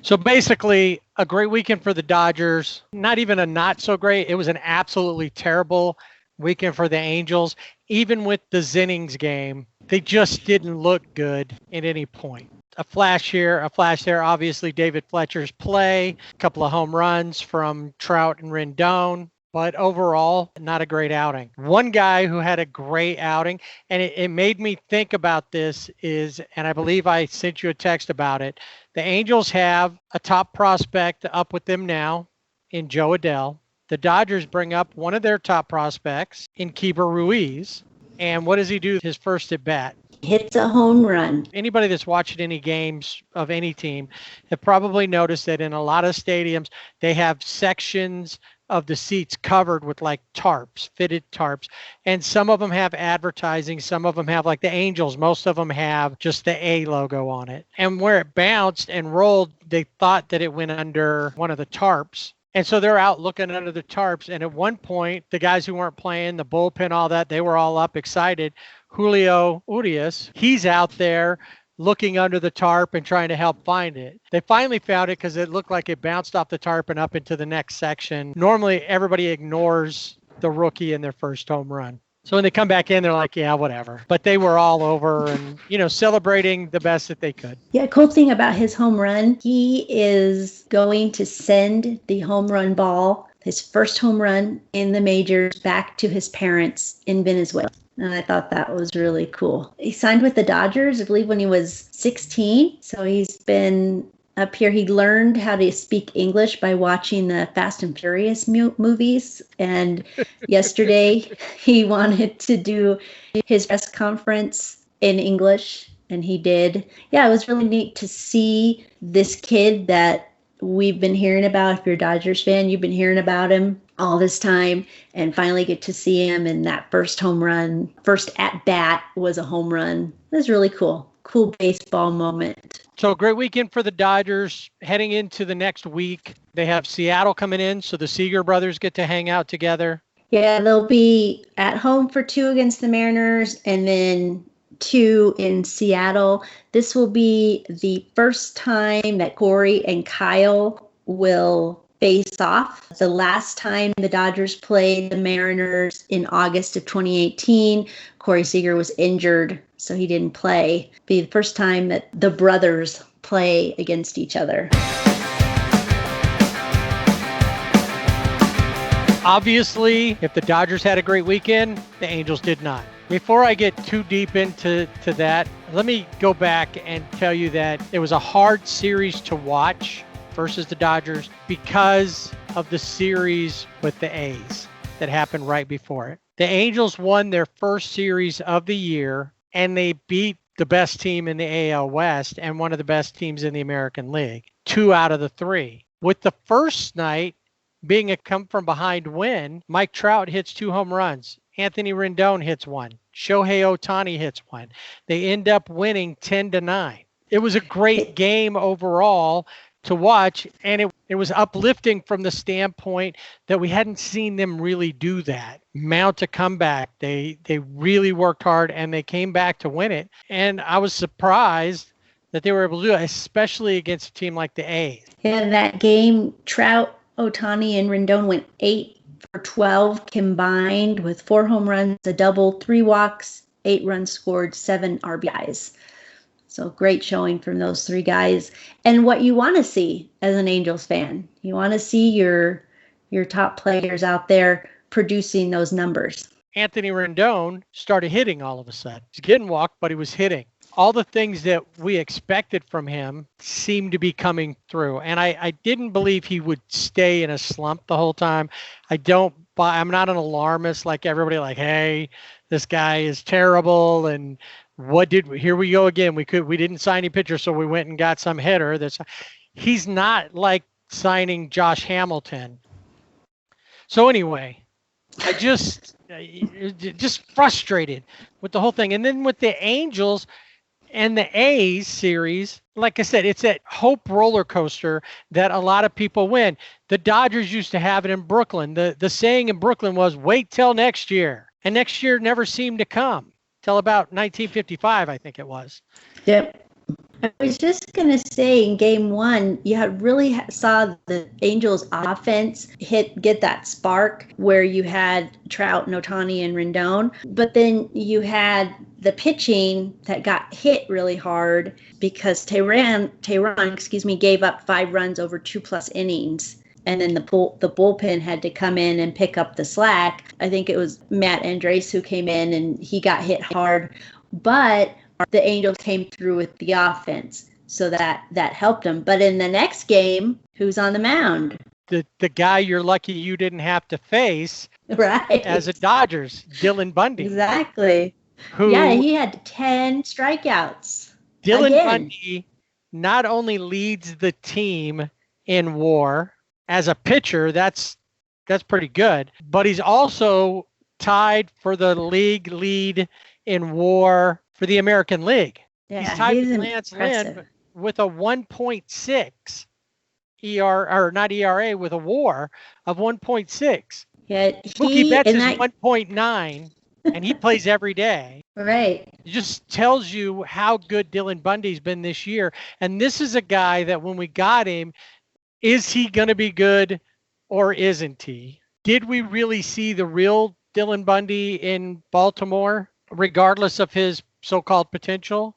So basically, a great weekend for the Dodgers. Not even a not so great. It was an absolutely terrible weekend for the Angels. Even with the Jennings game, they just didn't look good at any point. A flash here, a flash there. Obviously, David Fletcher's play, a couple of home runs from Trout and Rendon. But overall, not a great outing. One guy who had a great outing, and it made me think about this and I believe I sent you a text about it. The Angels have a top prospect up with them now in Joe Adell. The Dodgers bring up one of their top prospects in Keeper Ruiz. And what does he do his first at bat? Hits a home run. Anybody that's watched any games of any team have probably noticed that in a lot of stadiums, they have sections of the seats covered with tarps, fitted tarps. And some of them have advertising. Some of them have, like the Angels, most of them have just the A logo on it. And where it bounced and rolled, they thought that it went under one of the tarps. And so they're out looking under the tarps. And at one point, the guys who weren't playing, the bullpen, all that, they were all up excited. Julio Urias, he's out there looking under the tarp and trying to help find it. They finally found it because it looked like it bounced off the tarp and up into the next section. Normally, everybody ignores the rookie in their first home run. So when they come back in, they're like, yeah, whatever. But they were all over and, celebrating the best that they could. Yeah, cool thing about his home run, he is going to send the home run ball, his first home run in the majors, back to his parents in Venezuela. And I thought that was really cool. He signed with the Dodgers, I believe, when he was 16. So he's been up here. He learned how to speak English by watching the Fast and Furious movies. And yesterday he wanted to do his press conference in English, and he did. Yeah, it was really neat to see this kid that we've been hearing about. If you're a Dodgers fan, you've been hearing about him all this time, and finally get to see him. And that first home run, first at bat was a home run. It was really cool. Cool baseball moment. So a great weekend for the Dodgers. Heading into the next week, they have Seattle coming in, so the Seager brothers get to hang out together. Yeah, they'll be at home for 2 against the Mariners, and then 2 in Seattle. This will be the first time that Corey and Kyle will face off. The last time the Dodgers played the Mariners in August of 2018, Corey Seager was injured, so he didn't play. It'll be the first time that the brothers play against each other. Obviously, if the Dodgers had a great weekend, the Angels did not. Before I get too deep into that, let me go back and tell you that it was a hard series to watch versus the Dodgers because of the series with the A's that happened right before it. The Angels won their first series of the year, and they beat the best team in the AL West and one of the best teams in the American League, 2 out of the 3. With the first night being a come-from-behind win, Mike Trout hits 2 home runs. Anthony Rendon hits 1. Shohei Ohtani hits 1. They end up winning 10-9. It was a great game overall to watch, and it was uplifting from the standpoint that we hadn't seen them really do that. Mount a comeback. They really worked hard, and they came back to win it. And I was surprised that they were able to do it, especially against a team like the A's. Yeah, that game, Trout, Ohtani, and Rendon went 8 for 12 combined with 4 home runs, a double, 3 walks, 8 runs scored, 7 RBIs. So great showing from those 3 guys. And what you want to see as an Angels fan, you want to see your top players out there producing those numbers. Anthony Rendon started hitting all of a sudden. He's getting walked, but he was hitting. All the things that we expected from him seemed to be coming through. And I didn't believe he would stay in a slump the whole time. I'm not an alarmist like everybody, like, hey, this guy is terrible. And here we go again. We didn't sign any pitcher, so we went and got some hitter. He's not like signing Josh Hamilton. So anyway, I just frustrated with the whole thing. And then with the Angels and the A's series, like I said, it's that hope roller coaster that a lot of people win. The Dodgers used to have it in Brooklyn. The saying in Brooklyn was, wait till next year. And next year never seemed to come till about 1955, I think it was. Yep. I was just going to say in game 1, you really saw the Angels offense get that spark where you had Trout and Ohtani and Rendon, but then you had the pitching that got hit really hard because Tehran, gave up 5 runs over 2+ innings. And then the bullpen had to come in and pick up the slack. I think it was Matt Andres who came in and he got hit hard, but the Angels came through with the offense, so that helped them. But in the next game, who's on the mound? The guy you're lucky you didn't have to face, right? As a Dodgers, Dylan Bundy. Exactly. He had 10 strikeouts. Dylan Bundy not only leads the team in WAR as a pitcher, that's pretty good, but he's also tied for the league lead in WAR for the American League. Yeah, he's tied with Lance Lynn with a 1.6 not ERA, with a WAR of 1.6. Yeah, Mookie Betts is 1.9, and he plays every day. Right. It just tells you how good Dylan Bundy's been this year. And this is a guy that when we got him, is he going to be good or isn't he? Did we really see the real Dylan Bundy in Baltimore, regardless of his so-called potential?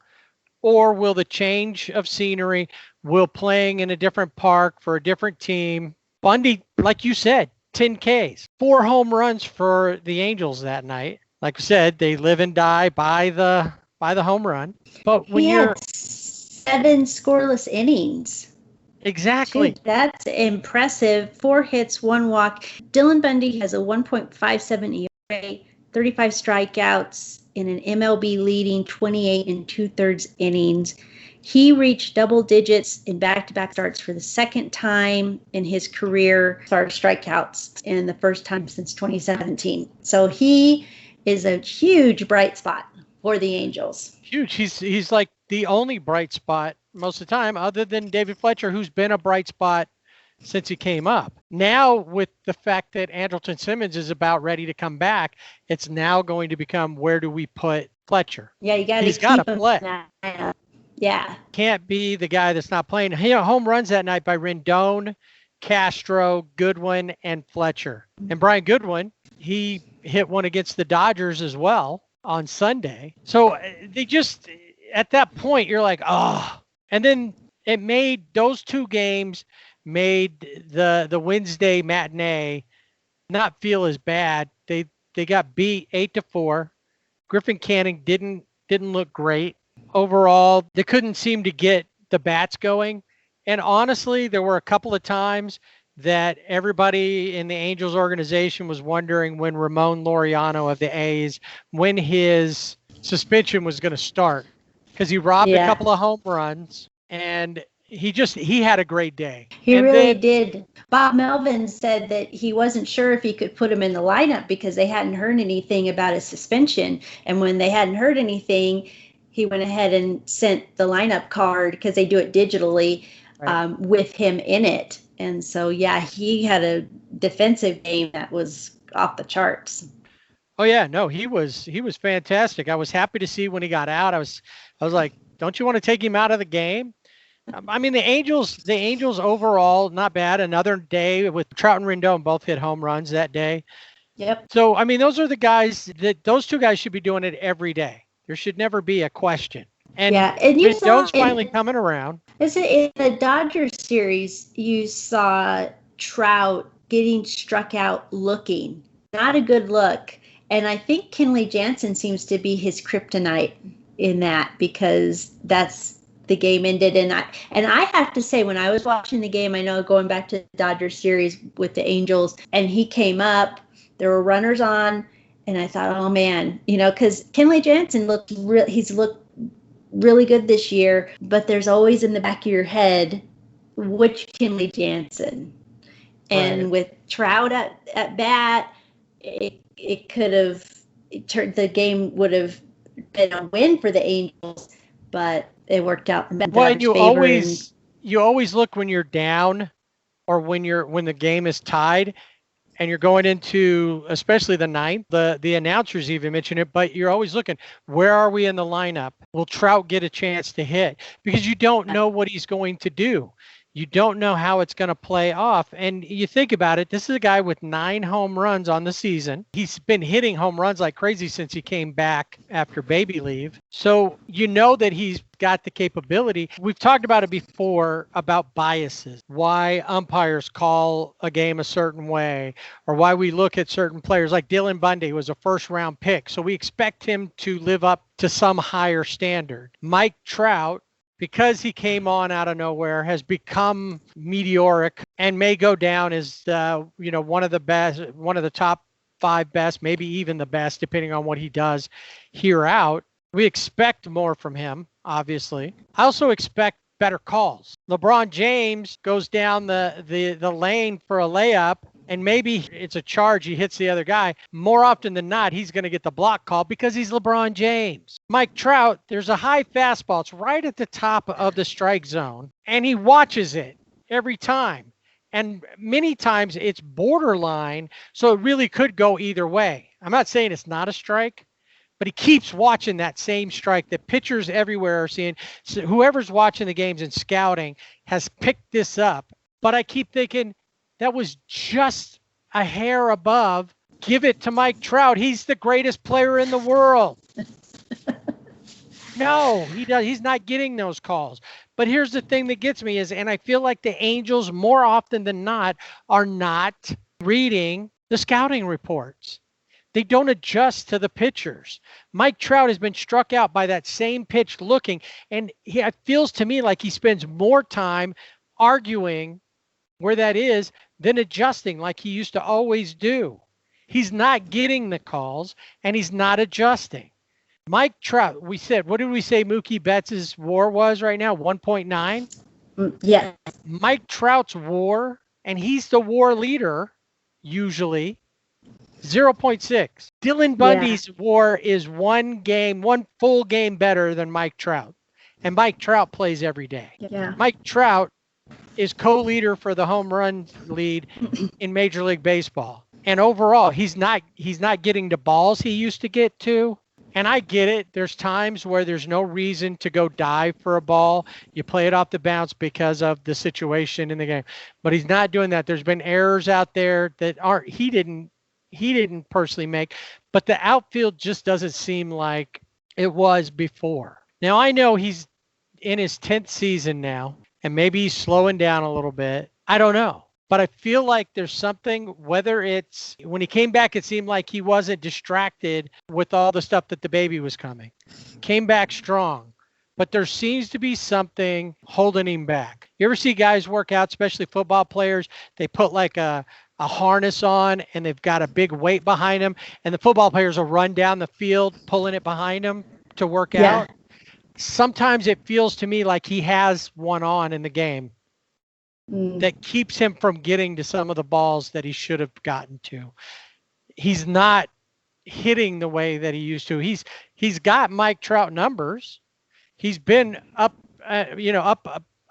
Or will the change of scenery, will playing in a different park for a different team? Bundy, like you said, 10 Ks, 4 home runs for the Angels that night. Like I said, they live and die by the home run. But when you're 7 scoreless innings. Exactly. Dude, that's impressive. 4 hits, 1 walk. Dylan Bundy has a 1.57 ERA, 35 strikeouts in an MLB leading 28 2/3 innings. He reached double digits in back-to-back starts for the second time in his career, started strikeouts in the first time since 2017. So he is a huge bright spot for the Angels. Huge. He's like the only bright spot most of the time, other than David Fletcher, who's been a bright spot since he came up. Now, with the fact that Andrelton Simmons is about ready to come back, it's now going to become, where do we put Fletcher? Yeah, he's got to play. Yeah. Can't be the guy that's not playing. Home runs that night by Rendon, Castro, Goodwin, and Fletcher. And Brian Goodwin, he hit one against the Dodgers as well on Sunday. So they just, at that point, you're like, oh. And then it made those two games made the Wednesday matinee not feel as bad. They got beat 8-4. Griffin Canning didn't look great. Overall, they couldn't seem to get the bats going. And honestly, there were a couple of times that everybody in the Angels organization was wondering when Ramon Laureano of the A's, when his suspension was going to start, because he robbed a couple of home runs, and he had a great day. He really did. Bob Melvin said that he wasn't sure if he could put him in the lineup because they hadn't heard anything about his suspension. And when they hadn't heard anything, he went ahead and sent the lineup card, because they do it digitally, with him in it. And so, he had a defensive game that was off the charts. Oh yeah, no, he was fantastic. I was happy to see when he got out. I was like, don't you want to take him out of the game? I mean, the Angels overall, not bad. Another day with Trout and Rendon both hit home runs that day. Yep. So, I mean, those are the guys those two guys should be doing it every day. There should never be a question. And you Rendon's finally coming around. In the Dodgers series, you saw Trout getting struck out looking. Not a good look. And I think Kenley Jansen seems to be his kryptonite in that, because that's the game ended. And I have to say, when I was watching the game, I know going back to the Dodgers series with the Angels, and he came up, there were runners on, and I thought, oh man, because Kenley Jansen he's looked really good this year, but there's always in the back of your head, which Kenley Jansen? And with Trout at bat, it could have turned, the game would have been a win for the Angels, but it worked out in Dodgers' favor. You always look when you're down, or when the game is tied, and you're going into, especially the ninth. The announcers even mention it, but you're always looking, where are we in the lineup? Will Trout get a chance to hit? Because you don't know what he's going to do. You don't know how it's going to play off. And you think about it, this is a guy with 9 home runs on the season. He's been hitting home runs like crazy since he came back after baby leave. So you know that he's got the capability. We've talked about it before, about biases, why umpires call a game a certain way, or why we look at certain players. Like Dylan Bundy was a first-round pick, so we expect him to live up to some higher standard. Mike Trout, because he came on out of nowhere, has become meteoric and may go down as one of the best, one of the top 5 best, maybe even the best, depending on what he does here out. We expect more from him, obviously. I also expect better calls. LeBron James goes down the lane for a layup, and maybe it's a charge, he hits the other guy. More often than not, he's going to get the block call because he's LeBron James. Mike Trout, there's a high fastball. It's right at the top of the strike zone, and he watches it every time. And many times it's borderline, so it really could go either way. I'm not saying it's not a strike, but he keeps watching that same strike that pitchers everywhere are seeing. So whoever's watching the games and scouting has picked this up. But I keep thinking, that was just a hair above. Give it to Mike Trout. He's the greatest player in the world. No, he's not getting those calls. But here's the thing that gets me is, and I feel like the Angels more often than not are not reading the scouting reports. They don't adjust to the pitchers. Mike Trout has been struck out by that same pitch looking, and it feels to me like he spends more time arguing where that is than adjusting like he used to always do. He's not getting the calls, and he's not adjusting. Mike Trout, we said, what did we say Mookie Betts' WAR was right now? 1.9? Yeah. Mike Trout's WAR, and he's the WAR leader usually, 0.6. Dylan Bundy's WAR is one full game better than Mike Trout. And Mike Trout plays every day. Yeah. Mike Trout is co-leader for the home run lead in Major League Baseball. And overall, he's not getting the balls he used to get to, And I get it. There's times where there's no reason to go dive for a ball. You play it off the bounce because of the situation in the game. But he's not doing that. There's been errors out there that he didn't personally make. But the outfield just doesn't seem like it was before. Now, I know he's in his 10th season now, and maybe he's slowing down a little bit. I don't know. But I feel like there's something, whether it's when he came back, it seemed like he wasn't distracted with all the stuff that the baby was coming. Came back strong. But there seems to be something holding him back. You ever see guys work out, especially football players? They put like a harness on and they've got a big weight behind them. And the football players will run down the field pulling it behind them to work out. Sometimes it feels to me like he has one on in the game that keeps him from getting to some of the balls that he should have gotten to. He's not hitting the way that he used to. He's got Mike Trout numbers. He's been up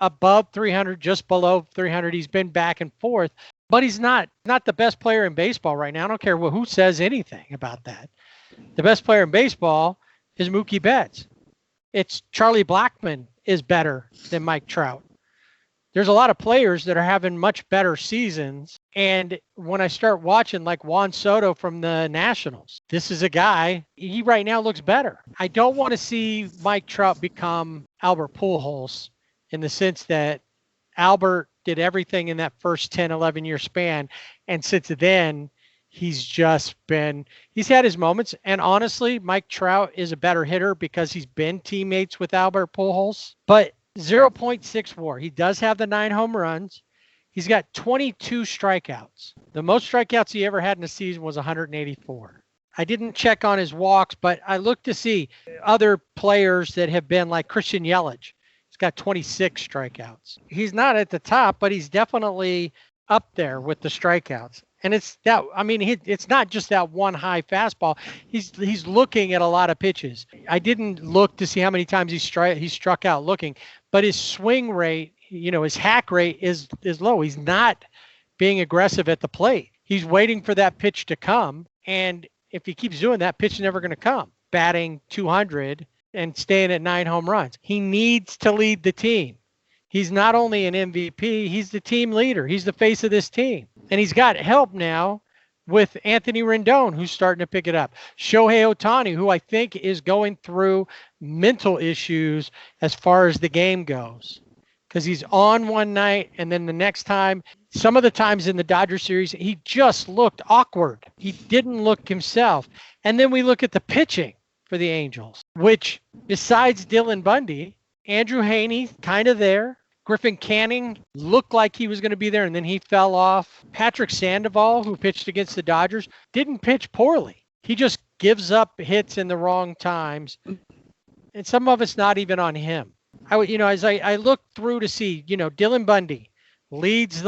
above 300, just below 300. He's been back and forth, but he's not the best player in baseball right now. I don't care who says anything about that. The best player in baseball is Mookie Betts. It's Charlie Blackmon is better than Mike Trout. There's a lot of players that are having much better seasons. And when I start watching like Juan Soto from the Nationals, this is a guy, he right now looks better. I don't want to see Mike Trout become Albert Pujols in the sense that Albert did everything in that first 10, 11-year span. And since then, he's had his moments. And honestly, Mike Trout is a better hitter because he's been teammates with Albert Pujols. But 0.6 WAR. He does have the 9 home runs. He's got 22 strikeouts. The most strikeouts he ever had in a season was 184. I didn't check on his walks, but I looked to see other players that have been like Christian Yelich. He's got 26 strikeouts. He's not at the top, but he's definitely up there with the strikeouts. And it's not just that one high fastball. He's looking at a lot of pitches. I didn't look to see how many times he struck out looking, but his swing rate, his hack rate is low. He's not being aggressive at the plate. He's waiting for that pitch to come. And if he keeps doing that, pitch is never going to come. Batting 200 and staying at 9 home runs. He needs to lead the team. He's not only an MVP, he's the team leader. He's the face of this team. And he's got help now with Anthony Rendon, who's starting to pick it up. Shohei Ohtani, who I think is going through mental issues as far as the game goes. Because he's on one night, and then the next time, some of the times in the Dodger series, he just looked awkward. He didn't look himself. And then we look at the pitching for the Angels, which besides Dylan Bundy, Andrew Heaney kind of there. Griffin Canning looked like he was going to be there, and then he fell off. Patrick Sandoval, who pitched against the Dodgers, didn't pitch poorly. He just gives up hits in the wrong times, and some of it's not even on him. As I look through to see, Dylan Bundy leads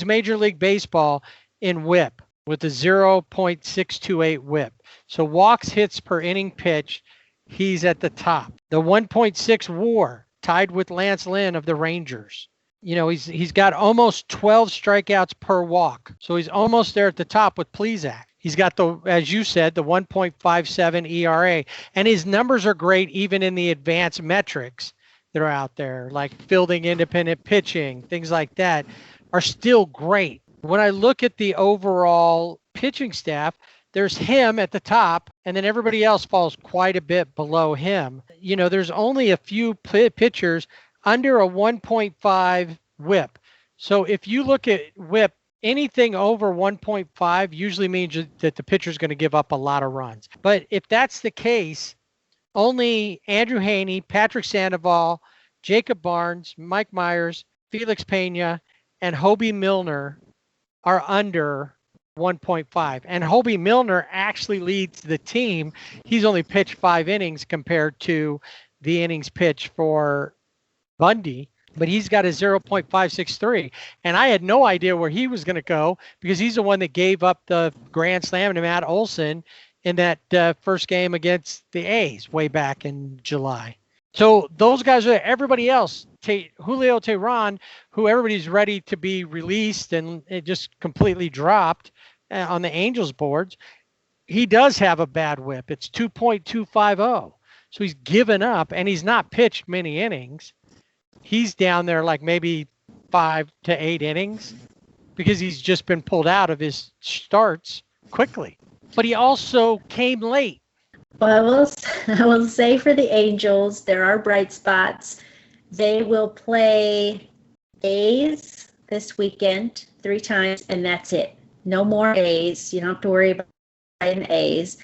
Major League Baseball in WHIP with a 0.628 WHIP. So walks, hits per inning pitched, he's at the top. The 1.6 WAR, tied with Lance Lynn of the Rangers. He's got almost 12 strikeouts per walk. So he's almost there at the top with Plesac. He's got as you said, the 1.57 ERA. And his numbers are great even in the advanced metrics that are out there, like fielding independent pitching, things like that, are still great. When I look at the overall pitching staff, there's him at the top, and then everybody else falls quite a bit below him. There's only a few pitchers under a 1.5 WHIP. So if you look at WHIP, anything over 1.5 usually means that the pitcher's going to give up a lot of runs. But if that's the case, only Andrew Heaney, Patrick Sandoval, Jacob Barnes, Mike Myers, Felix Pena, and Hobie Milner are under 1.5. And Hobie Milner actually leads the team. He's only pitched 5 innings compared to the innings pitched for Bundy, but he's got a 0.563. And I had no idea where he was going to go because he's the one that gave up the grand slam to Matt Olson in that first game against the A's way back in July. So those guys are there. Everybody else, Julio Teheran, who everybody's ready to be released and it just completely dropped on the Angels boards. he does have a bad whip. It's 2.250. So he's given up, and he's not pitched many innings. He's down there like maybe 5 to 8 innings because he's just been pulled out of his starts quickly. But he also came late. Well, I will say for the Angels, there are bright spots. They will play A's this weekend 3 times, and that's it. No more A's. You don't have to worry about an A's.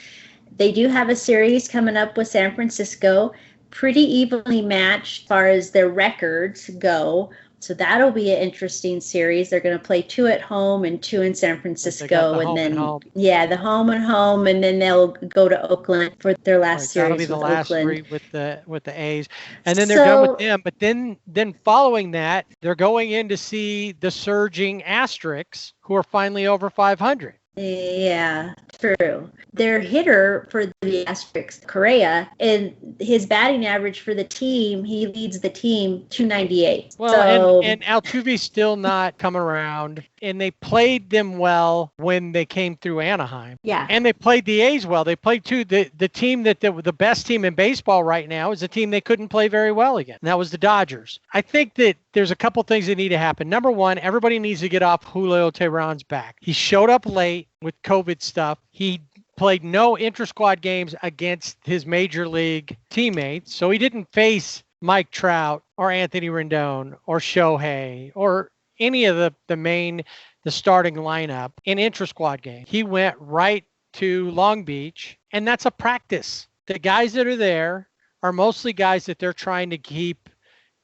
They do have a series coming up with San Francisco, pretty evenly matched as far as their records go. So that'll be an interesting series. They're going to play 2 at home and 2 in San Francisco, and then the home and home, and then they'll go to Oakland for their last series. That'll be the last Oakland. 3 with the A's, and then they're done with them. But then following that, they're going in to see the surging Asterix, who are finally over 500. Yeah, true. Their hitter for the Asterix, Correa, and his batting average for the team, he leads the team 298. Well, and Altuve's still not come around, and they played them well when they came through Anaheim. Yeah. And they played the A's well. They played too. The team the best team in baseball right now is a team they couldn't play very well against. And that was the Dodgers. I think that there's a couple things that need to happen. Number one, everybody needs to get off Julio Teheran's back. He showed up late with COVID stuff. He played no intra-squad games against his major league teammates, so he didn't face Mike Trout or Anthony Rendon or Shohei or any of the starting lineup in intra-squad games. He went right to Long Beach, and that's a practice. The guys that are there are mostly guys that they're trying to keep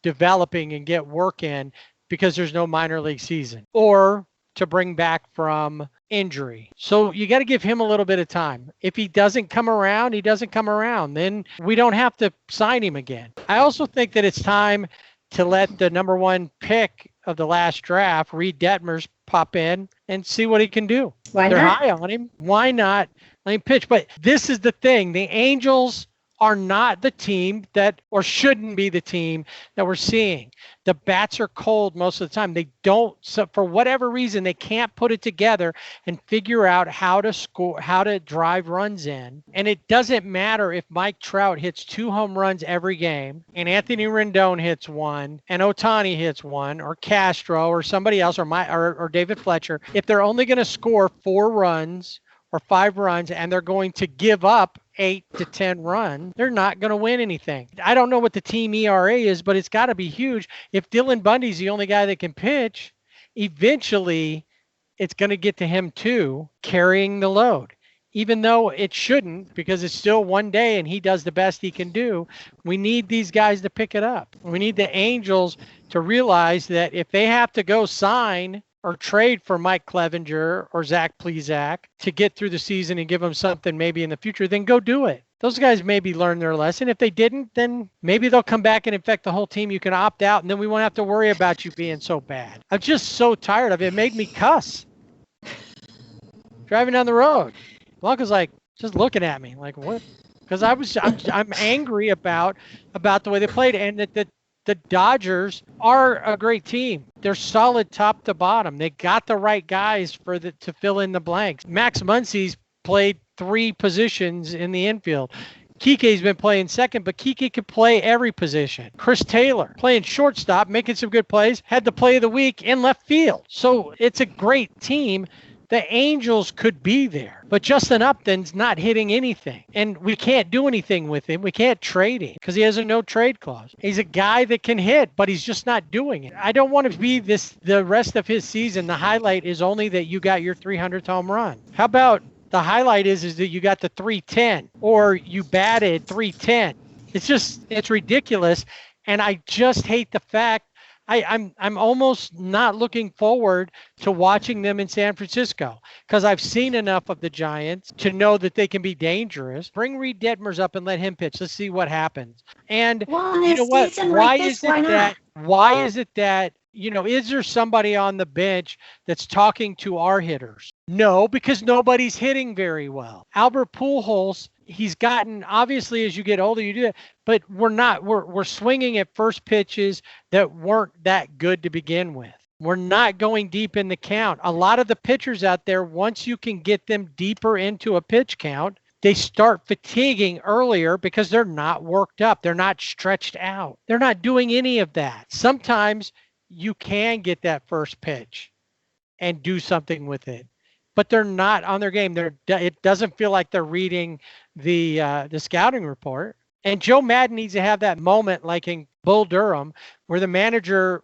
developing and get work in because there's no minor league season or to bring back from injury. So you got to give him a little bit of time. If he doesn't come around, he doesn't come around. Then we don't have to sign him again. I also think that it's time to let the number 1 pick of the last draft, Reed Detmers, pop in and see what he can do. Why They're not? high on him. Why not let him pitch? But this is the thing. The Angels are not the team that, or shouldn't be the team that we're seeing. The bats are cold most of the time. They don't, so for whatever reason, they can't put it together and figure out how to score, how to drive runs in. And it doesn't matter if Mike Trout hits 2 home runs every game and Anthony Rendon hits 1 and Ohtani hits 1 or Castro or somebody else or David Fletcher. If they're only going to score 4 runs or 5 runs and they're going to give up 8 to 10 runs, they're not going to win anything. I don't know what the team ERA is, but it's got to be huge. If Dylan Bundy's the only guy that can pitch, eventually it's going to get to him too, carrying the load. Even though it shouldn't, because it's still one day and he does the best he can do, we need these guys to pick it up. We need the Angels to realize that if they have to go sign or trade for Mike Clevenger or Zach Plesac to get through the season and give them something maybe in the future, then go do it. Those guys maybe learn their lesson. If they didn't, then maybe they'll come back and infect the whole team. You can opt out, and then we won't have to worry about you being so bad. I'm just so tired of it. It made me cuss. Driving down the road. Blanca's like, just looking at me like, what? Because I'm angry about the way they played, and that the Dodgers are a great team. They're solid top to bottom. They got the right guys to fill in the blanks. Max Muncy's played 3 positions in the infield. Kike's been playing second, but Kike could play every position. Chris Taylor playing shortstop, making some good plays, had the play of the week in left field. So it's a great team. The Angels could be there, but Justin Upton's not hitting anything, and we can't do anything with him. We can't trade him because he has a no trade clause. He's a guy that can hit, but he's just not doing it. I don't want to be the rest of his season. The highlight is only that you got your 300th home run. How about the highlight is that you got the 310 or you batted 310. It's ridiculous, and I just hate the fact. I'm almost not looking forward to watching them in San Francisco because I've seen enough of the Giants to know that they can be dangerous. Bring Reed Detmers up and let him pitch. Let's see what happens. And you know what? Why is it that is there somebody on the bench that's talking to our hitters? No, because nobody's hitting very well. Albert Pujols, he's gotten, obviously, as you get older, you do that, but we're swinging at first pitches that weren't that good to begin with. We're not going deep in the count. A lot of the pitchers out there, once you can get them deeper into a pitch count, they start fatiguing earlier because they're not worked up. They're not stretched out. They're not doing any of that. Sometimes you can get that first pitch and do something with it, but they're not on their game. It doesn't feel like they're reading the scouting report. And Joe Madden needs to have that moment like in Bull Durham where the manager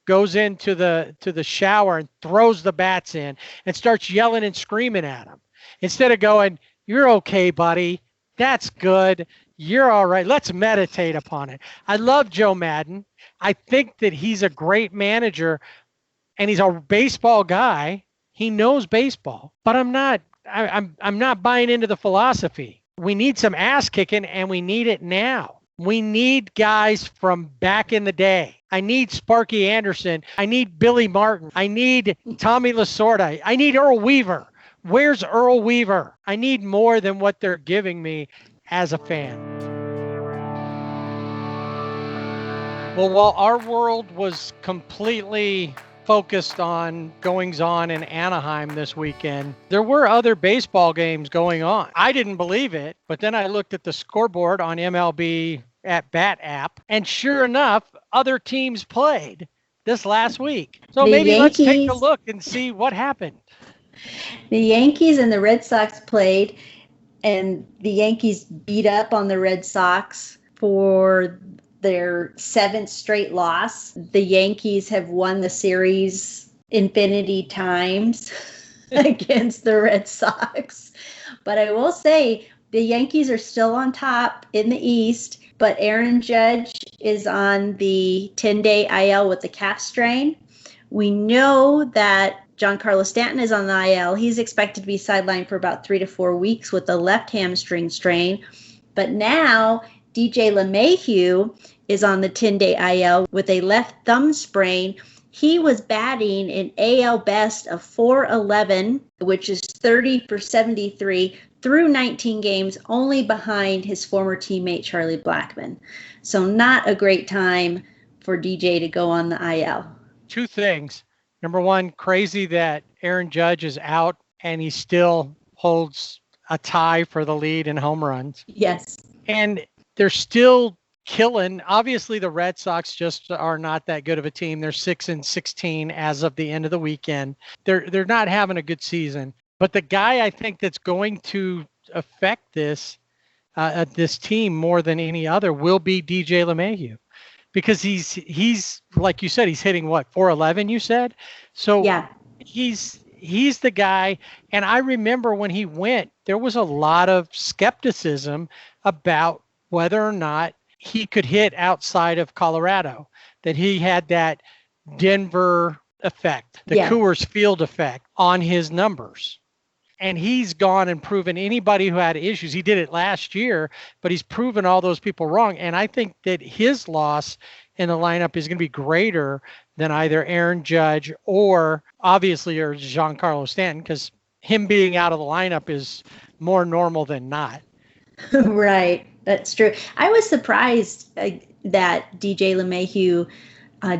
goes into the shower and throws the bats in and starts yelling and screaming at him instead of going, "You're okay, buddy. That's good. You're all right. Let's meditate upon it." I love Joe Madden. I think that he's a great manager and he's a baseball guy. He knows baseball, but I'm not buying into the philosophy. We need some ass kicking and we need it now. We need guys from back in the day. I need Sparky Anderson. I need Billy Martin. I need Tommy Lasorda. I need Earl Weaver. Where's Earl Weaver? I need more than what they're giving me as a fan. Well, while our world was completely focused on goings-on in Anaheim this weekend, there were other baseball games going on. I didn't believe it, but then I looked at the scoreboard on MLB at Bat app, and sure enough, other teams played this last week. So maybe let's take a look and see what happened. The Yankees and the Red Sox played, and the Yankees beat up on the Red Sox for their 7th straight loss. The Yankees have won the series infinity times against the Red Sox. But I will say the Yankees are still on top in the East, but Aaron Judge is on the 10-day IL with the calf strain. We know that Giancarlo Stanton is on the IL. He's expected to be sidelined for about 3 to 4 weeks with a left hamstring strain. But now DJ LeMahieu is on the 10-day IL with a left thumb sprain. He was batting an AL best of .411, which is 30 for 73 through 19 games, only behind his former teammate Charlie Blackmon. So not a great time for DJ to go on the IL. 2 things. Number one, crazy that Aaron Judge is out and he still holds a tie for the lead in home runs. Yes. And they're still killing. Obviously, the Red Sox just are not that good of a team. They're 6-16 as of the end of the weekend. They're not having a good season. But the guy I think that's going to affect this team more than any other will be DJ LeMahieu, because he's like you said, he's hitting what, 411 you said? So yeah, he's the guy. And I remember when he went, there was a lot of skepticism about whether or not he could hit outside of Colorado, that he had that Denver effect, the Coors Field effect on his numbers. And he's gone and proven anybody who had issues. He did it last year, but he's proven all those people wrong. And I think that his loss in the lineup is going to be greater than either Aaron Judge or Giancarlo Stanton, because him being out of the lineup is more normal than not. Right. That's true. I was surprised that DJ LeMahieu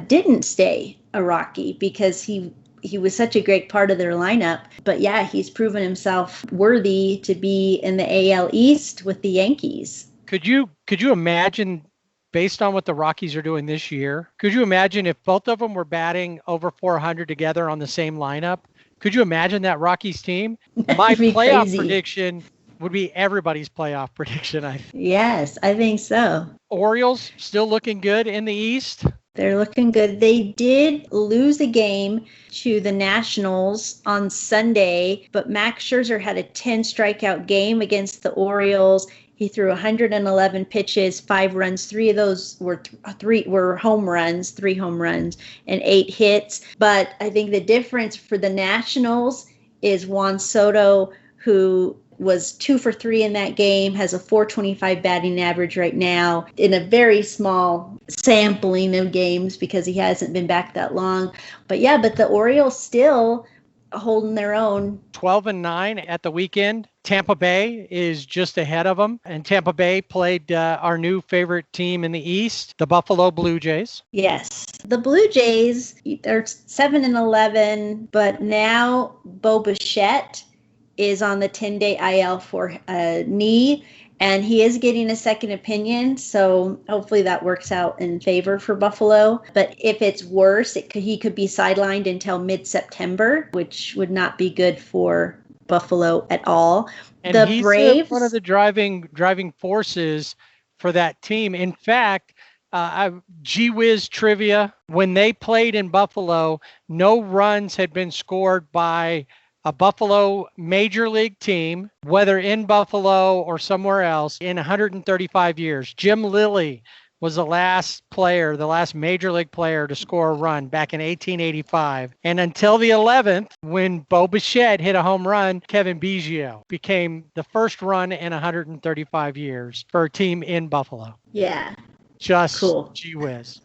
didn't stay a Rocky, because he was such a great part of their lineup. But yeah, he's proven himself worthy to be in the AL East with the Yankees. Could you imagine, based on what the Rockies are doing this year, could you imagine if both of them were batting over 400 together on the same lineup? Could you imagine that Rockies team? My playoff prediction would be everybody's playoff prediction, I think. Yes, I think so. Orioles still looking good in the East? They're looking good. They did lose a game to the Nationals on Sunday, but Max Scherzer had a 10 strikeout game against the Orioles. He threw 111 pitches, 5 runs. 3 of those were home runs, 3 home runs, and 8 hits. But I think the difference for the Nationals is Juan Soto, who was 2 for 3 in that game, has a .425 batting average right now in a very small sampling of games because he hasn't been back that long. But the Orioles still holding their own. 12-9 at the weekend. Tampa Bay is just ahead of them. And Tampa Bay played our new favorite team in the East, the Buffalo Blue Jays. Yes. The Blue Jays are 7-11, but now Bo Bichette is on the 10-day IL for a knee, and he is getting a second opinion, so hopefully that works out in favor for Buffalo. But if it's worse, he could be sidelined until mid-September, which would not be good for Buffalo at all. And the he's Braves, one of the driving forces for that team. In fact, Gee Whiz trivia, when they played in Buffalo, no runs had been scored by a Buffalo major league team, whether in Buffalo or somewhere else, in 135 years. Jim Lilly was the last major league player to score a run back in 1885. And until the 11th, when Bo Bichette hit a home run, Kevin Biggio became the first run in 135 years for a team in Buffalo. Yeah. Just cool. Gee whiz.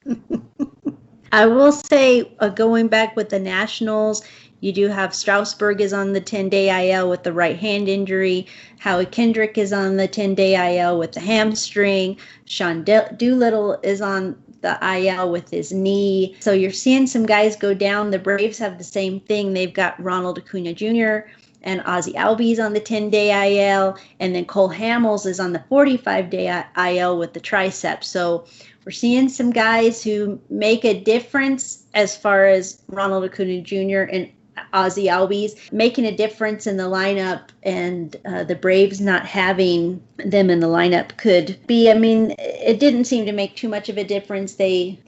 I will say, going back with the Nationals, you do have Strasburg is on the 10-day IL with the right hand injury. Howie Kendrick is on the 10-day IL with the hamstring. Sean Doolittle is on the IL with his knee. So you're seeing some guys go down. The Braves have the same thing. They've got Ronald Acuna Jr. and Ozzie Albies on the 10-day IL. And then Cole Hamels is on the 45-day IL with the tricep. So we're seeing some guys who make a difference as far as Ronald Acuna Jr. and Ozzie Albies making a difference in the lineup, and the Braves not having them in the lineup could be. I mean, it didn't seem to make too much of a difference. They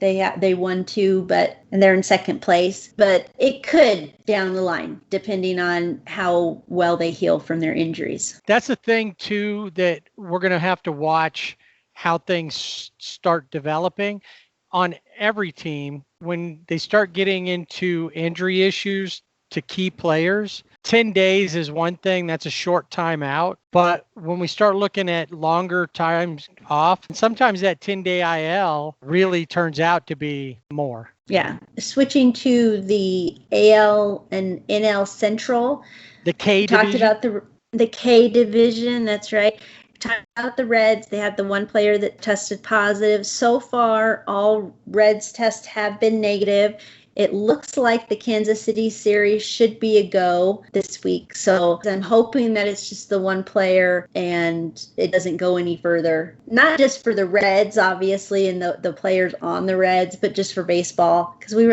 won 2, and they're in second place, but it could down the line depending on how well they heal from their injuries. That's the thing too that we're going to have to watch how things start developing on every team when they start getting into injury issues to key players. 10 days is one thing, that's a short time out. But when we start looking at longer times off, sometimes that 10-day IL really turns out to be more. Yeah. Switching to the AL and NL Central. The K division. Talked about the K division, that's right. Talked about the Reds. They had the one player that tested positive. So far, all Reds tests have been negative. It looks like the Kansas City series should be a go this week. So I'm hoping that it's just the one player and it doesn't go any further. Not just for the Reds, obviously, and the players on the Reds, but just for baseball, because we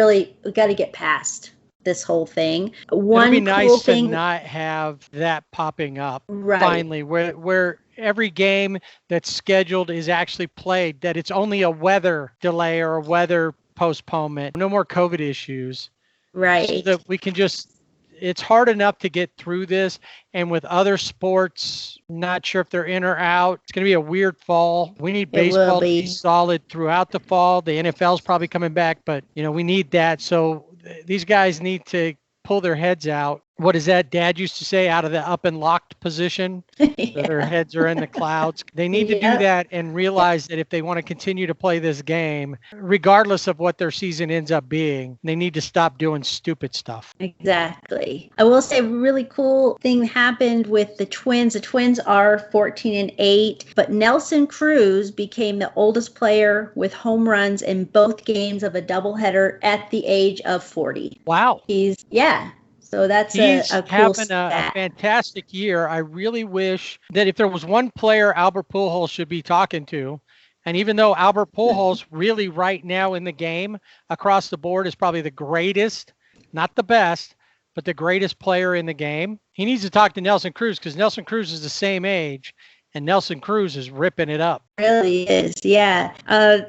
got to get past this whole thing. It'd be nice to not have that popping up finally, where every game that's scheduled is actually played, that it's only a weather delay or a weather postponement, no more COVID issues. Right. So that we can it's hard enough to get through this. And with other sports, not sure if they're in or out. It's going to be a weird fall. We need baseball to be solid throughout the fall. The NFL's probably coming back, but we need that. So these guys need to pull their heads out. What is that Dad used to say, out of the up and locked position? Yeah. Their heads are in the clouds. They need to do that and realize that if they want to continue to play this game, regardless of what their season ends up being, they need to stop doing stupid stuff. Exactly. I will say a really cool thing happened with the Twins. The Twins are 14-8, but Nelson Cruz became the oldest player with home runs in both games of a doubleheader at the age of 40. Wow. So that's He's a cool having a fantastic year. I really wish that if there was one player Albert Pujols should be talking to, and even though Albert Pujols really right now in the game across the board is probably the greatest, not the best, but the greatest player in the game, he needs to talk to Nelson Cruz, because Nelson Cruz is the same age, and Nelson Cruz is ripping it up. Really is, yeah.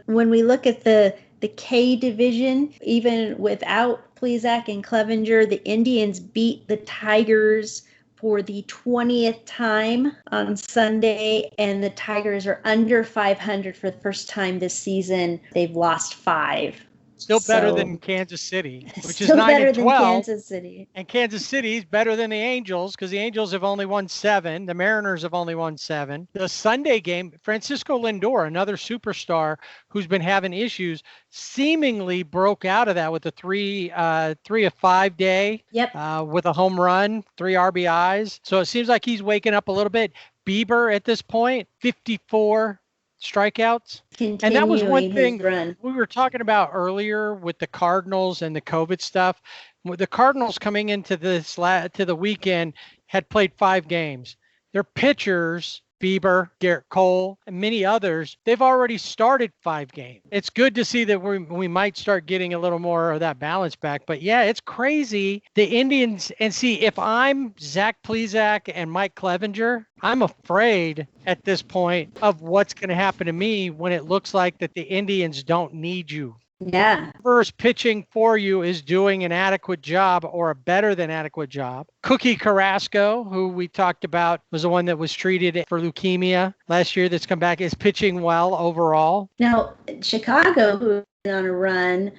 When we look at the K division, even without Plesac and Clevenger, the Indians beat the Tigers for the 20th time on Sunday, and the Tigers are under 500 for the first time this season. They've lost 5. Still better So- than Kansas City, which is Still 9 better and than 12. Kansas City. And Kansas City's better than the Angels because the Angels have only won 7. The Mariners have only won 7. The Sunday game, Francisco Lindor, another superstar who's been having issues, seemingly broke out of that with a 3 of 5 day. Yep. With a home run, 3 RBIs. So it seems like he's waking up a little bit. Bieber at this point, 54 strikeouts. Continuing And that was one thing his run. we were talking about earlier with the Cardinals and the COVID stuff. The Cardinals coming into to the weekend had played 5 games. Their pitchers, Bieber, Garrett Cole, and many others, they've already started 5 games. It's good to see that we might start getting a little more of that balance back. But yeah, it's crazy. The Indians, and see, if I'm Zach Plesac and Mike Clevenger, I'm afraid at this point of what's going to happen to me when it looks like that the Indians don't need you. Yeah. Whoever's pitching for you is doing an adequate job or a better than adequate job. Cookie Carrasco, who we talked about, was the one that was treated for leukemia last year that's come back, is pitching well overall. Now, Chicago, who's been on a run,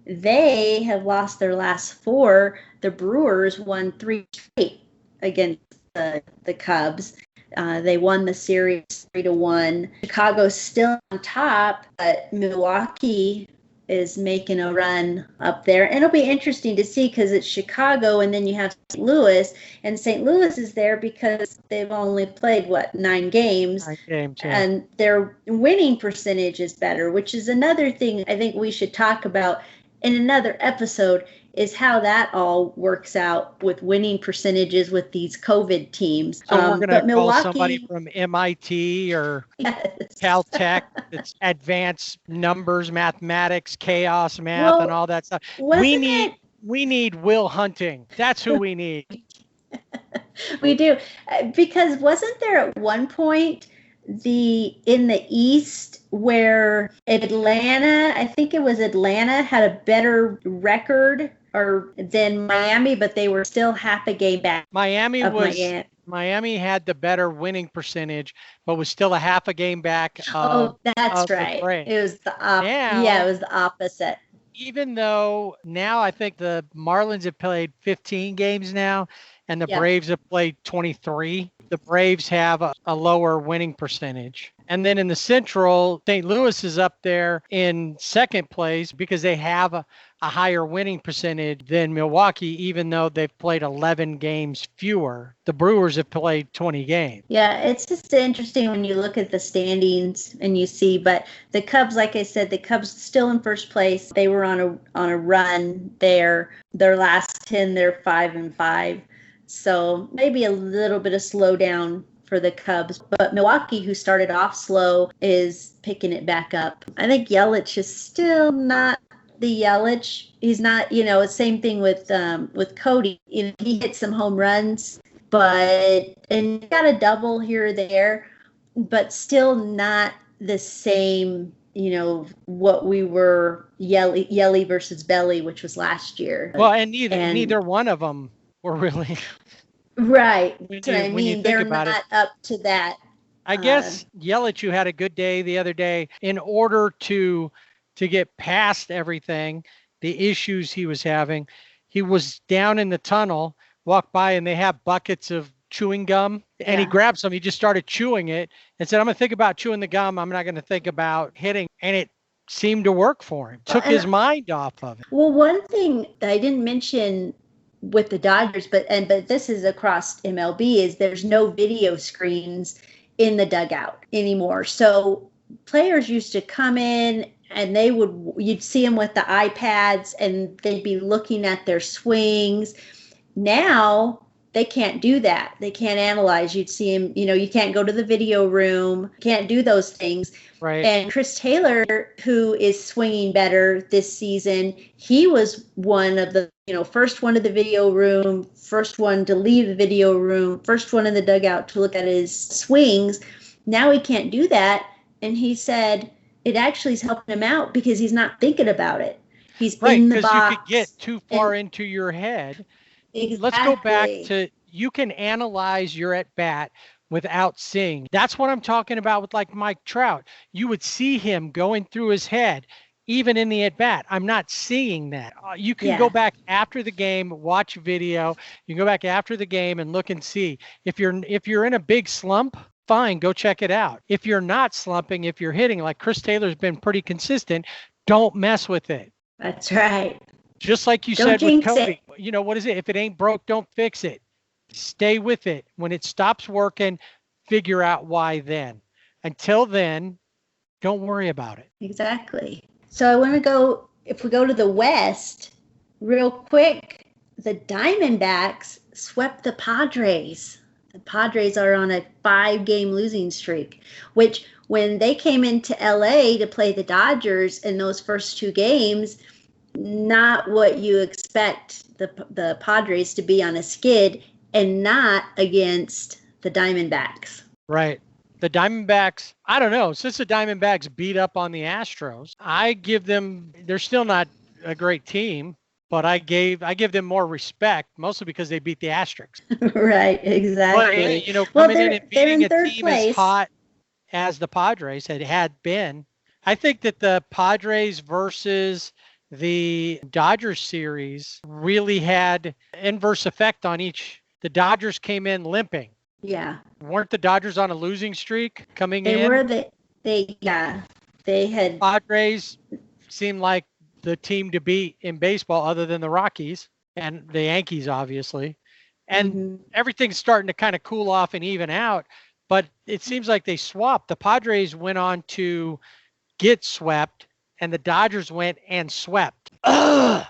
they have lost their last 4. The Brewers won 3 straight against the Cubs. They won the series 3-1. Chicago's still on top, but Milwaukee is making a run up there. And it'll be interesting to see because it's Chicago and then you have St. Louis. And St. Louis is there because they've only played, 9 games? 9 games, yeah. And their winning percentage is better, which is another thing I think we should talk about in another episode, is how that all works out with winning percentages with these COVID teams. So we're going to call somebody Milwaukee from MIT or Yes. Caltech that's advanced numbers, mathematics, chaos math, and all that stuff. We need Will Hunting. That's who we need. We do. Because wasn't there at one point in the East where Atlanta, I think it was Atlanta, had a better record than Miami, but they were still half a game back. Miami had the better winning percentage, but was still a half a game back. That's right. It was the it was the opposite. Even though now I think the Marlins have played 15 games now, and the Braves have played 23. The Braves have a lower winning percentage. And then in the Central, St. Louis is up there in second place because they have a higher winning percentage than Milwaukee, even though they've played 11 games fewer. The Brewers have played 20 games. Yeah, it's just interesting when you look at the standings and you see, but the Cubs, like I said, the Cubs still in first place. They were on a run there. Their last 10, they're 5-5. So maybe a little bit of slowdown for the Cubs. But Milwaukee, who started off slow, is picking it back up. I think Yelich is still not the Yelich. He's not, same thing with Cody. He hit some home runs, and he got a double here or there, but still not the same, what we were Yelly versus Belly, which was last year. Well, and neither one of them were really right. They're not up to that. I guess Yelich, who had a good day the other day, in order to get past everything, the issues he was having, he was down in the tunnel, walked by, and they have buckets of chewing gum, and he grabbed some. He just started chewing it and said, I'm going to think about chewing the gum. I'm not going to think about hitting. And it seemed to work for him. Took his mind off of it. Well, one thing that I didn't mention with the Dodgers, but this is across MLB, is there's no video screens in the dugout anymore. So players used to come in and you'd see them with the iPads and they'd be looking at their swings. Now they can't do that. They can't analyze. You'd see him, you can't go to the video room, can't do those things. Right. And Chris Taylor, who is swinging better this season, he was one of the, first one to the video room, first one to leave the video room, first one in the dugout to look at his swings. Now he can't do that. And he said it actually is helping him out because he's not thinking about it. He's in the box. Right, because you could get too far into your head. Exactly. Let's go back to, you can analyze your at-bat without seeing. That's what I'm talking about with like Mike Trout. You would see him going through his head. even in the at-bat. I'm not seeing that. You can Yeah. go back after the game, watch video. You can go back after the game and look and see. If you're in a big slump, fine, go check it out. If you're not slumping, if you're hitting, like Chris Taylor's been pretty consistent, don't mess with it. That's right. Just like you Don't said with jinx Cody. it. You know, what is it? If it ain't broke, don't fix it. Stay with it. When it stops working, figure out why then. Until then, don't worry about it. Exactly. So I want to go, if we go to the West real quick, the Diamondbacks swept the Padres. The Padres are on a 5-game losing streak, which when they came into LA to play the Dodgers in those first 2 games, not what you expect the Padres to be on a skid, and not against the Diamondbacks. Right. The Diamondbacks, I don't know, since the Diamondbacks beat up on the Astros, I give them, they're still not a great team, but I give them more respect, mostly because they beat the Asterix. Right, exactly. But, you know, coming in and beating a team place. as hot as the Padres had been, I think that the Padres versus the Dodgers series really had inverse effect on each. The Dodgers came in limping. Yeah. Weren't the Dodgers on a losing streak coming in? They had. Padres seemed like the team to beat in baseball, other than the Rockies and the Yankees, obviously. And everything's starting to kind of cool off and even out. But it seems like they swapped. The Padres went on to get swept, and the Dodgers went and swept. Ugh!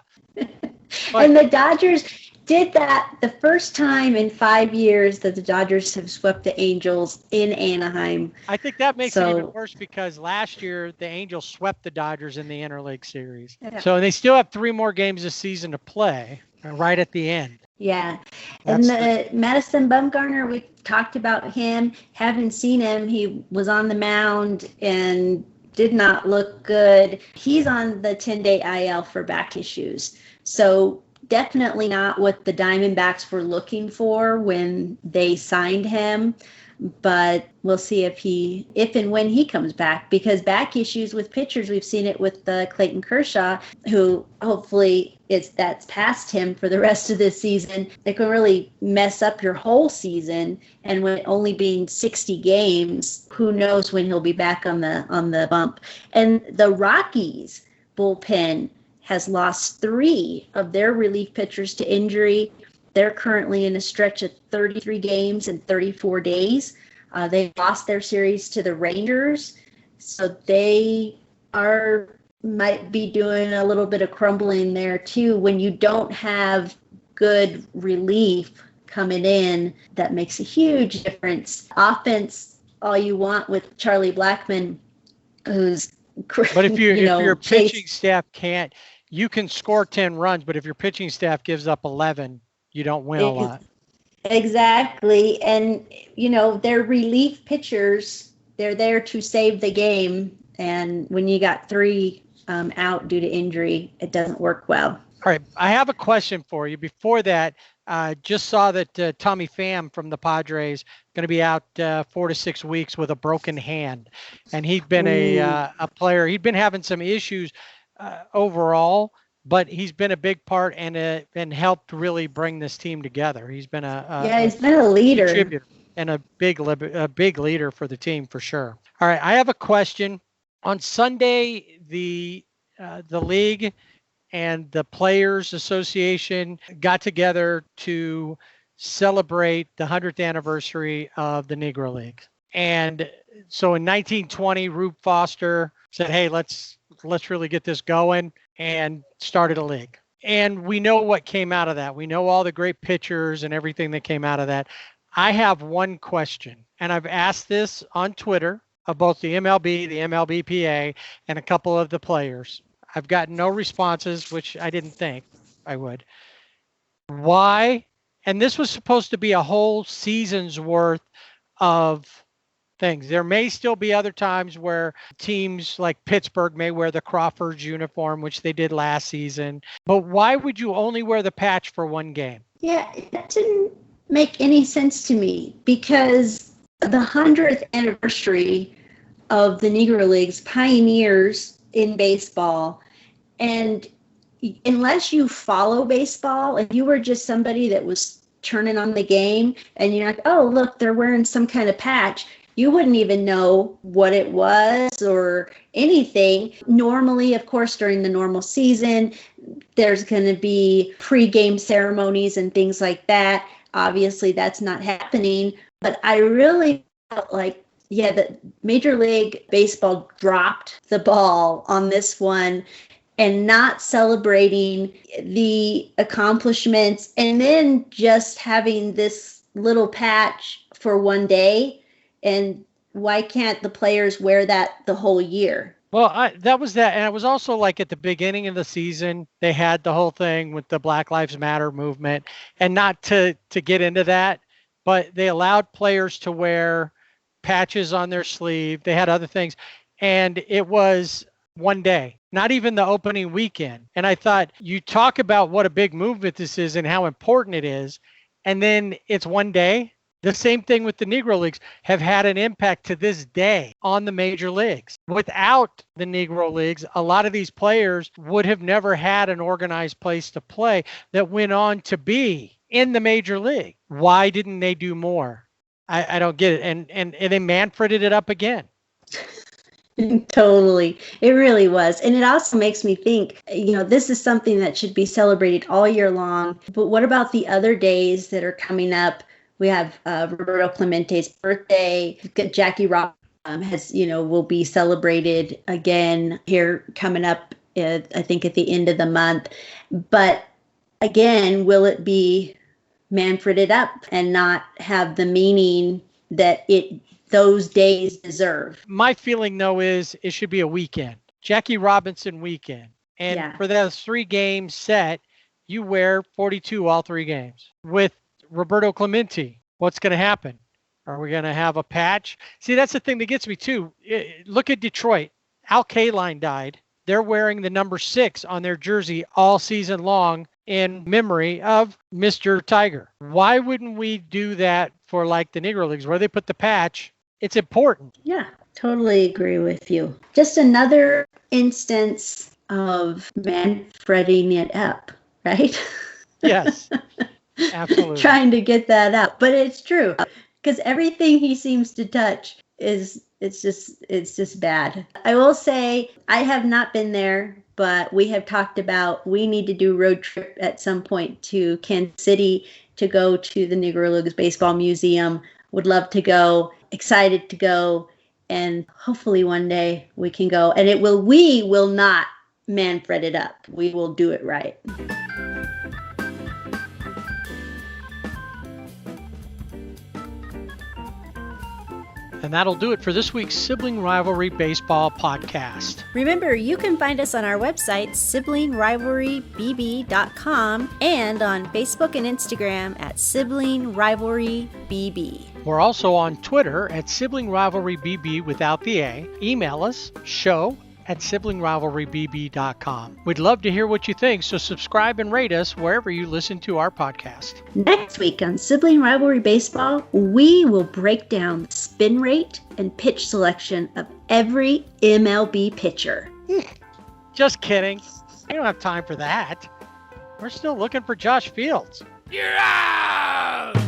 And the Dodgers did that the first time in 5 years that the Dodgers have swept the Angels in Anaheim. I think that makes it even worse because last year the Angels swept the Dodgers in the Interleague Series. Yeah. So they still have 3 more games this season to play right at the end. Yeah. And Madison Bumgarner, we talked about him. Haven't seen him. He was on the mound and did not look good. He's on the 10-day IL for back issues. So definitely not what the Diamondbacks were looking for when they signed him. But we'll see if and when he comes back, because back issues with pitchers, we've seen it with Clayton Kershaw, who hopefully that's past him for the rest of this season. It can really mess up your whole season. And when only being 60 games, who knows when he'll be back on the bump. And the Rockies bullpen has lost 3 of their relief pitchers to injury. They're currently in a stretch of 33 games in 34 days. They lost their series to the Rangers, so they might be doing a little bit of crumbling there too. When you don't have good relief coming in, that makes a huge difference. Offense, all you want with Charlie Blackmon, who's but if your pitching staff can't, you can score 10 runs, but if your pitching staff gives up 11, you don't win a lot. Exactly. And, they're relief pitchers. They're there to save the game. And when you got 3 out due to injury, it doesn't work well. All right. I have a question for you. Before that, just saw that Tommy Pham from the Padres going to be out 4 to 6 weeks with a broken hand. And he'd been a player. He'd been having some issues overall, but he's been a big part and helped really bring this team together. He's been he's been a leader contributor and a big leader for the team for sure. All right, I have a question. On Sunday, the league and the Players Association got together to celebrate the 100th anniversary of the Negro League. And so in 1920, Rube Foster said, "Hey, let's really get this going," and started a league. And we know what came out of that. We know all the great pitchers and everything that came out of that. I have one question, and I've asked this on Twitter of both the MLB, the MLBPA, and a couple of the players. I've gotten no responses, which I didn't think I would. Why? And this was supposed to be a whole season's worth of things. There may still be other times where teams like Pittsburgh may wear the Crawfords uniform, which they did last season. But why would you only wear the patch for one game? Yeah, that didn't make any sense to me, because the 100th anniversary of the Negro League's pioneers in baseball. And unless you follow baseball, if you were just somebody that was turning on the game and you're like, oh, look, they're wearing some kind of patch, you wouldn't even know what it was or anything. Normally, of course, during the normal season, there's going to be pre-game ceremonies and things like that. Obviously, that's not happening. But I really felt like, yeah, the Major League Baseball dropped the ball on this one and not celebrating the accomplishments and then just having this little patch for one day. And why can't the players wear that the whole year? Well, that was that. And it was also like at the beginning of the season, they had the whole thing with the Black Lives Matter movement. And not to get into that, but they allowed players to wear patches on their sleeve. They had other things. And it was one day, not even the opening weekend. And I thought, you talk about what a big movement this is and how important it is. And then it's one day. The same thing with the Negro Leagues have had an impact to this day on the major leagues. Without the Negro Leagues, a lot of these players would have never had an organized place to play that went on to be in the major league. Why didn't they do more? I don't get it. And they Manfreded it up again. Totally. It really was. And it also makes me think, this is something that should be celebrated all year long. But what about the other days that are coming up? We have Roberto Clemente's birthday. Jackie Robinson will be celebrated again here coming up, I think at the end of the month. But again, will it be Manfreded up and not have the meaning that those days deserve? My feeling, though, is it should be a weekend, Jackie Robinson weekend. And for those 3 games set, you wear 42 all 3 games. With Roberto Clemente, what's going to happen? Are we going to have a patch? See, that's the thing that gets me too. Look at Detroit. Al Kaline died. They're wearing the number 6 on their jersey all season long in memory of Mr. Tiger. Why wouldn't we do that for like the Negro Leagues where they put the patch? It's important. Yeah, totally agree with you. Just another instance of Manfreding it up, right? Yes. Absolutely. Trying to get that out. But it's true, because everything he seems to touch it's just bad. I will say I have not been there, but we have talked about we need to do a road trip at some point to Kansas City to go to the Negro Leagues Baseball Museum. Would love to go, excited to go, and hopefully one day we can go. And we will not Manfred it up. We will do it right. And that'll do it for this week's Sibling Rivalry Baseball podcast. Remember, you can find us on our website, siblingrivalrybb.com, and on Facebook and Instagram at Sibling Rivalry BB. We're also on Twitter at Sibling Rivalry BB without the A. Email us, show@siblingrivalrybb.com. We'd love to hear what you think, so subscribe and rate us wherever you listen to our podcast. Next week on Sibling Rivalry Baseball, we will break down the spin rate and pitch selection of every MLB pitcher. Just kidding. We don't have time for that. We're still looking for Josh Fields. You're out!